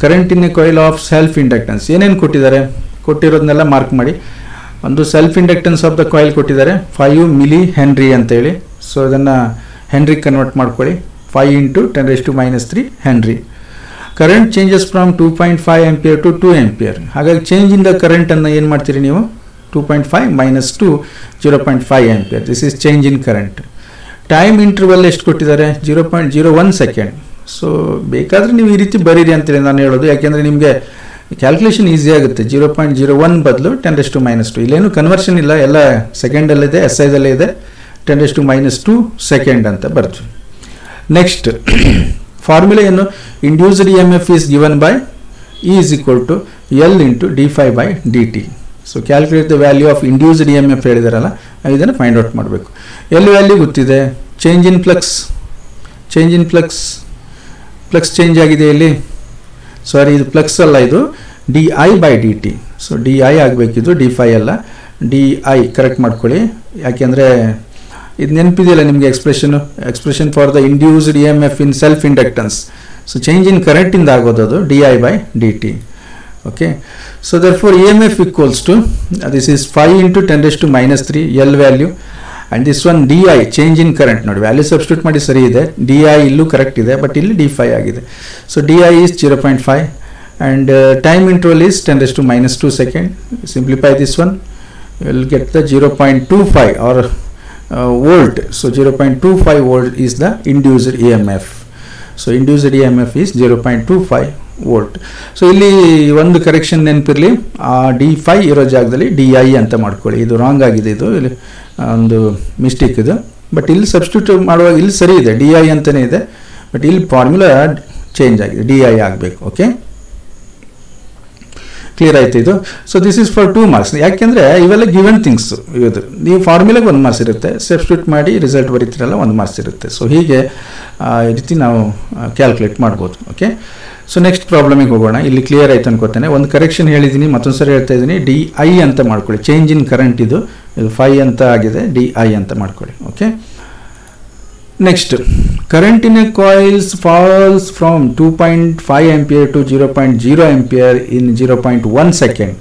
Current in a coil of self inductance ಏನೇನು ಕೊಟ್ಟಿದ್ದಾರೆ, ಕೊಟ್ಟಿರೋದನ್ನೆಲ್ಲ ಮಾರ್ಕ್ ಮಾಡಿ. ಒಂದು self inductance of the coil ಕೊಟ್ಟಿದ್ದಾರೆ 5 ಮಿಲಿ ಹೆನ್ರಿ ಅಂತೇಳಿ. ಸೊ ಇದನ್ನು ಹೆನ್ರಿ ಕನ್ವರ್ಟ್ ಮಾಡ್ಕೊಳ್ಳಿ, 5 × 10⁻³ henry. Current changes from 2.5 ampere to 2 ampere. ಹಾಗಾಗಿ ಚೇಂಜ್ ಇನ್ ದ ಕರೆಂಟನ್ನು ಏನು ಮಾಡ್ತೀರಿ ನೀವು, 2.5 - 2 0.5 ampere. This is change in current. Time interval ಎಷ್ಟು ಕೊಟ್ಟಿದ್ದಾರೆ, 0.01 ಸೆಕೆಂಡ್. ಸೊ ಬೇಕಾದರೆ ನೀವು ಈ ರೀತಿ ಬರೀರಿ ಅಂತೇಳಿ ನಾನು ಹೇಳೋದು, ಯಾಕೆಂದರೆ ನಿಮಗೆ ಕ್ಯಾಲ್ಕುಲೇಷನ್ ಈಸಿ ಆಗುತ್ತೆ. 0.01 ಬದಲು 10⁻². ಇಲ್ಲೇನು ಕನ್ವರ್ಷನ್ ಇಲ್ಲ, ಎಲ್ಲ ಸೆಕೆಂಡಲ್ಲಿದೆ, SI-ದಲ್ಲೇ ಇದೆ. 10⁻² ಸೆಕೆಂಡ್ ಅಂತ ಬರ್ತೀವಿ. ನೆಕ್ಸ್ಟ್ ಫಾರ್ಮುಲಾ ಏನು, induced EMF is given by E is equal to L into d∅/dt. So calculate the value of induced EMF ಹೇಳಿದಾರಲ್ಲ, ಇದನ್ನು ಫೈಂಡ್ ಔಟ್ ಮಾಡಬೇಕು. ಎಲ್ ವ್ಯಾಲ್ಯೂ ಗೊತ್ತಿದೆ, ಚೇಂಜ್ ಇನ್ ಫ್ಲಕ್ಸ್ ಚೇಂಜ್ ಆಗಿದೆ ಇಲ್ಲಿ. ಸಾರಿ, ಇದು ಫ್ಲಕ್ಸ್ ಅಲ್ಲ, ಇದು di/dt. ಸೊ di ಆಗಬೇಕಿದ್ದು, d∅ ಅಲ್ಲ, di ಕರೆಕ್ಟ್ ಮಾಡ್ಕೊಳ್ಳಿ. ಯಾಕೆಂದರೆ ಇದು ನೆನಪಿದೆಯಲ್ಲ ನಿಮಗೆ expression for the induced EMF in self inductance. So change in ಕರೆಂಟಿಂದ ಆಗೋದು ಅದು di/dt. Okay, so therefore EMF equals to this is 5 × 10⁻³ L value and this one di change in current. ನೋಡಿ value substitute ಮಾಡಿ ಸರಿ ಇದೆ, di ಇಲ್ಲೂ correct ಇದೆ, but ಇಲ್ಲಿ d∅ ಆಗಿದೆ. So di is 0.5 and time interval is 10⁻² second. Simplify this one, you will get the 0.25 or volt. So 0.25 volt is the induced EMF. So induced EMF is 0.25 volt. So ಇಲ್ಲಿ ಒಂದು correction ನೆನಪಿರಲಿ, d∅ ಇರೋ ಜಾಗದಲ್ಲಿ di ಅಂತ ಮಾಡ್ಕೊಳ್ಳಿ. ಇದು wrong ಆಗಿದೆ, ಇದು ಇಲ್ಲಿ ಒಂದು ಮಿಸ್ಟೇಕ್ ಇದು. ಬಟ್ ಇಲ್ಲಿ ಸಬ್ಸ್ಟಿಟ್ಯೂಟ್ ಮಾಡುವಾಗ ಇಲ್ಲಿ ಸರಿ ಇದೆ, di ಅಂತಲೇ ಇದೆ, ಬಟ್ ಇಲ್ಲಿ ಫಾರ್ಮುಲಾ ಚೇಂಜ್ ಆಗಿದೆ, di ಆಗಬೇಕು. ಓಕೆ, ಕ್ಲಿಯರ್ ಆಯಿತು ಇದು. So this is for 2 marks. ಯಾಕೆಂದರೆ ಇವೆಲ್ಲ ಗಿವನ್ ಥಿಂಗ್ಸ್. ಇದು ನೀವು ಫಾರ್ಮುಲಾಗೆ 1 ಮಾರ್ಕ್ಸ್ ಇರುತ್ತೆ, ಸಬ್ಸ್ಟಿಟ್ಯೂಟ್ ಮಾಡಿ ರಿಸಲ್ಟ್ ಬರೀತಿರಲ್ಲ 1 ಮಾರ್ಕ್ಸ್ ಇರುತ್ತೆ. ಸೊ ಹೀಗೆ ಈ ರೀತಿ ನಾವು ಕ್ಯಾಲ್ಕುಲೇಟ್ ಮಾಡ್ಬೋದು. ಓಕೆ, ಸೊ ನೆಕ್ಸ್ಟ್ ಪ್ರಾಬ್ಲಮಿಗೆ ಹೋಗೋಣ. ಇಲ್ಲಿ ಕ್ಲಿಯರ್ ಆಯ್ತು ಅನ್ಕೋತೇನೆ. ಒಂದು ಕರೆಕ್ಷನ್ ಹೇಳಿದ್ದೀನಿ, ಮತ್ತೊಂದು ಸರಿ ಹೇಳ್ತಾ ಇದ್ದೀನಿ, di ಅಂತ ಮಾಡ್ಕೊಳ್ಳಿ. ಚೇಂಜ್ ಇನ್ ಕರೆಂಟ್ ಇದು 5 ಅಂತ ಆಗಿದೆ, di ಅಂತ ಮಾಡ್ಕೊಳ್ಳಿ. Okay, next current in a coils falls from 2.5 ampere to 0.0 ampere in 0.1 second,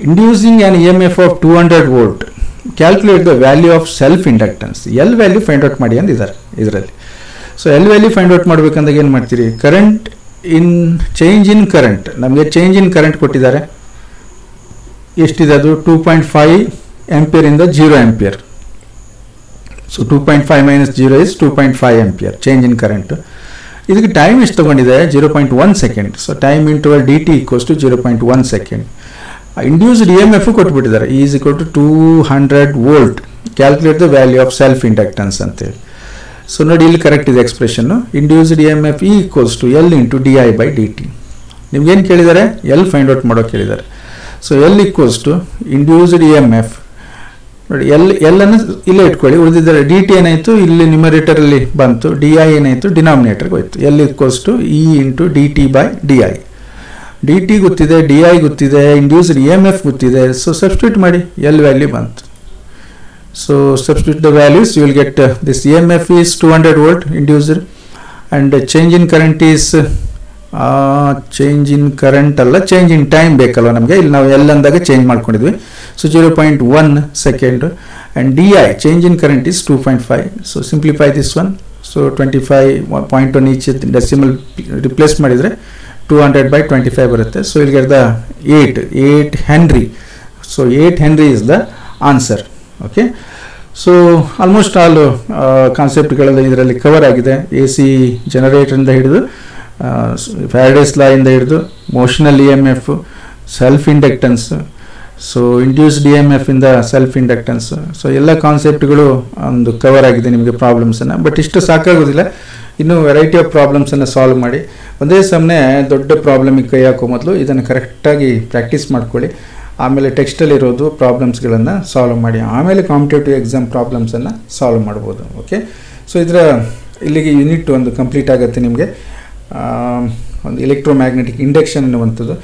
inducing an EMF of 200 volt. Calculate the value of self inductance. L value find out ಮಾಡಿ ಅಂದಿದ್ದಾರೆ ಇದರಲ್ಲಿ. So L value find out ಮಾಡ್ಬೇಕಂದಾಗ ಏನು ಮಾಡ್ತೀರಿ, current in change in current. ನಮಗೆ change in current ಕೊಟ್ಟಿದ್ದಾರೆ, ಎಷ್ಟಿದೆ ಅದು, 2.5 ಆಂಪಿಯರಿಂದ 0 ampere. So 2.5 - 0 is 2.5 ampere change in current. ಇದಕ್ಕೆ ಟೈಮ್ ಎಷ್ಟು ತೊಗೊಂಡಿದೆ 0.1 second. So time interval D T equals to 0.1 second. Induced E M F ಕೊಟ್ಬಿಟ್ಟಿದ್ದಾರೆ, is equal to 200 volt, calculate the value of self inductance ಅಂತೇಳಿ. So ನೋಡಿ ಇಲ್ಲಿ correct ಇದೆ ಎಕ್ಸ್ಪ್ರೆಷನ್ನು. Induced E M F equals to L into D I by D T. ನಿಮ್ಗೇನು ಕೇಳಿದ್ದಾರೆ, L find out ಮಾಡೋಕೆ ಕೇಳಿದ್ದಾರೆ. So L equals to induced E M F ನೋಡಿ, ಎಲ್ ಅನ್ನು ಇಲ್ಲೇ ಇಟ್ಕೊಳ್ಳಿ, ಉಳಿದಿದ್ದಾರೆ ಡಿ ಟಿ ಏನಾಯಿತು ಇಲ್ಲಿ ನ್ಯೂಮರೇಟರಲ್ಲಿ ಬಂತು, ಡಿ ಐ ಏನಾಯಿತು ಡಿನಾಮಿನೇಟರ್ಗೆ ಹೋಯ್ತು. L equals to E into D T by D I. D T ಗೊತ್ತಿದೆ, ಡಿ ಐ ಗೊತ್ತಿದೆ, ಇಂಡ್ಯೂಸ್ಡ್ ಇ ಎಮ್ ಎಫ್ ಗೊತ್ತಿದೆ. ಸೊ ಸಬ್ಸ್ಟಿಟ್ಯೂಟ್ ಮಾಡಿ, ಎಲ್ ವ್ಯಾಲ್ಯೂ ಬಂತು. So substitute the values, you will get this E M F is 200 volt induced and change in current is change in current ಅಲ್ಲ, change in time ಬೇಕಲ್ವ ನಮಗೆ, ಇಲ್ಲಿ ನಾವು L ಅಂದಾಗ change ಮಾಡ್ಕೊಂಡಿದ್ವಿ. So 0.1 second and D I change in current is 2.5. So simplify this one. So 25.1 each decimal replace ಮಾಡಿದರೆ 200 by 25 ಬರುತ್ತೆ. So ಇಲ್ಲಿ get the 8 henry. So 8 henry is the answer. Okay, so almost all ಕಾನ್ಸೆಪ್ಟ್ಗಳೆಲ್ಲ ಇದರಲ್ಲಿ cover ಆಗಿದೆ. A C ಜನರೇಟರಿಂದ ಹಿಡಿದು Faraday's law ಇಂದ ಹಿಡಿದು motional E M F, self inductance, so induced E M F ಇಂದ ಸೆಲ್ಫ್ ಇಂಡಕ್ಟೆನ್ಸ್. ಸೊ ಎಲ್ಲ ಕಾನ್ಸೆಪ್ಟ್ಗಳು ಒಂದು ಕವರ್ ಆಗಿದೆ ನಿಮಗೆ ಪ್ರಾಬ್ಲಮ್ಸನ್ನು. ಬಟ್ ಇಷ್ಟು ಸಾಕಾಗೋದಿಲ್ಲ, ಇನ್ನೂ ವೆರೈಟಿ ಆಫ್ ಪ್ರಾಬ್ಲಮ್ಸನ್ನು ಸಾಲ್ವ್ ಮಾಡಿ. ಒಂದೇ ಸಮನೆ ದೊಡ್ಡ ಪ್ರಾಬ್ಲಮಿಗೆ ಕೈ ಹಾಕೋ ಮೊದಲು ಇದನ್ನು ಕರೆಕ್ಟಾಗಿ ಪ್ರಾಕ್ಟೀಸ್ ಮಾಡ್ಕೊಳ್ಳಿ. ಆಮೇಲೆ ಟೆಕ್ಸ್ಟಲ್ಲಿರೋದು ಪ್ರಾಬ್ಲಮ್ಸ್ಗಳನ್ನು ಸಾಲ್ವ್ ಮಾಡಿ, ಆಮೇಲೆ ಕಾಂಪಿಟೇಟಿವ್ ಎಕ್ಸಾಮ್ ಪ್ರಾಬ್ಲಮ್ಸನ್ನು ಸಾಲ್ವ್ ಮಾಡ್ಬೋದು. ಓಕೆ, ಸೊ ಇದರ ಇಲ್ಲಿಗೆ ಯೂನಿಟ್ ಒಂದು ಕಂಪ್ಲೀಟ್ ಆಗುತ್ತೆ. ನಿಮಗೆ ಒಂದು ಎಲೆಕ್ಟ್ರೋಮ್ಯಾಗ್ನೆಟಿಕ್ ಇಂಡಕ್ಷನ್ ಅನ್ನುವಂಥದ್ದು.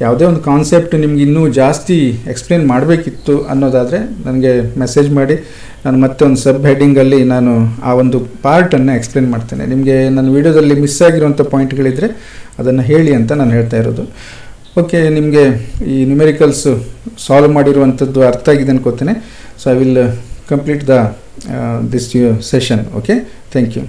ಯಾವುದೇ ಒಂದು ಕಾನ್ಸೆಪ್ಟ್ ನಿಮ್ಗೆ ಇನ್ನೂ ಜಾಸ್ತಿ ಎಕ್ಸ್ಪ್ಲೇನ್ ಮಾಡಬೇಕಿತ್ತು ಅನ್ನೋದಾದರೆ ನನಗೆ ಮೆಸೇಜ್ ಮಾಡಿ, ನಾನು ಮತ್ತೆ ಒಂದು ಸಬ್ ಹೆಡ್ಡಿಂಗಲ್ಲಿ ನಾನು ಆ ಒಂದು ಪಾರ್ಟನ್ನು ಎಕ್ಸ್ಪ್ಲೇನ್ ಮಾಡ್ತೇನೆ. ನಿಮಗೆ ನನ್ನ ವೀಡಿಯೋದಲ್ಲಿ ಮಿಸ್ ಆಗಿರುವಂಥ ಪಾಯಿಂಟ್ಗಳಿದ್ದರೆ ಅದನ್ನು ಹೇಳಿ ಅಂತ ನಾನು ಹೇಳ್ತಾ ಇರೋದು. ಓಕೆ, ನಿಮಗೆ ಈ ನ್ಯೂಮೆರಿಕಲ್ಸ್ ಸಾಲ್ವ್ ಮಾಡಿರುವಂಥದ್ದು ಅರ್ಥ ಆಗಿದೆ ಅನ್ಕೋತೇನೆ. So I will complete the this session. Okay, thank you.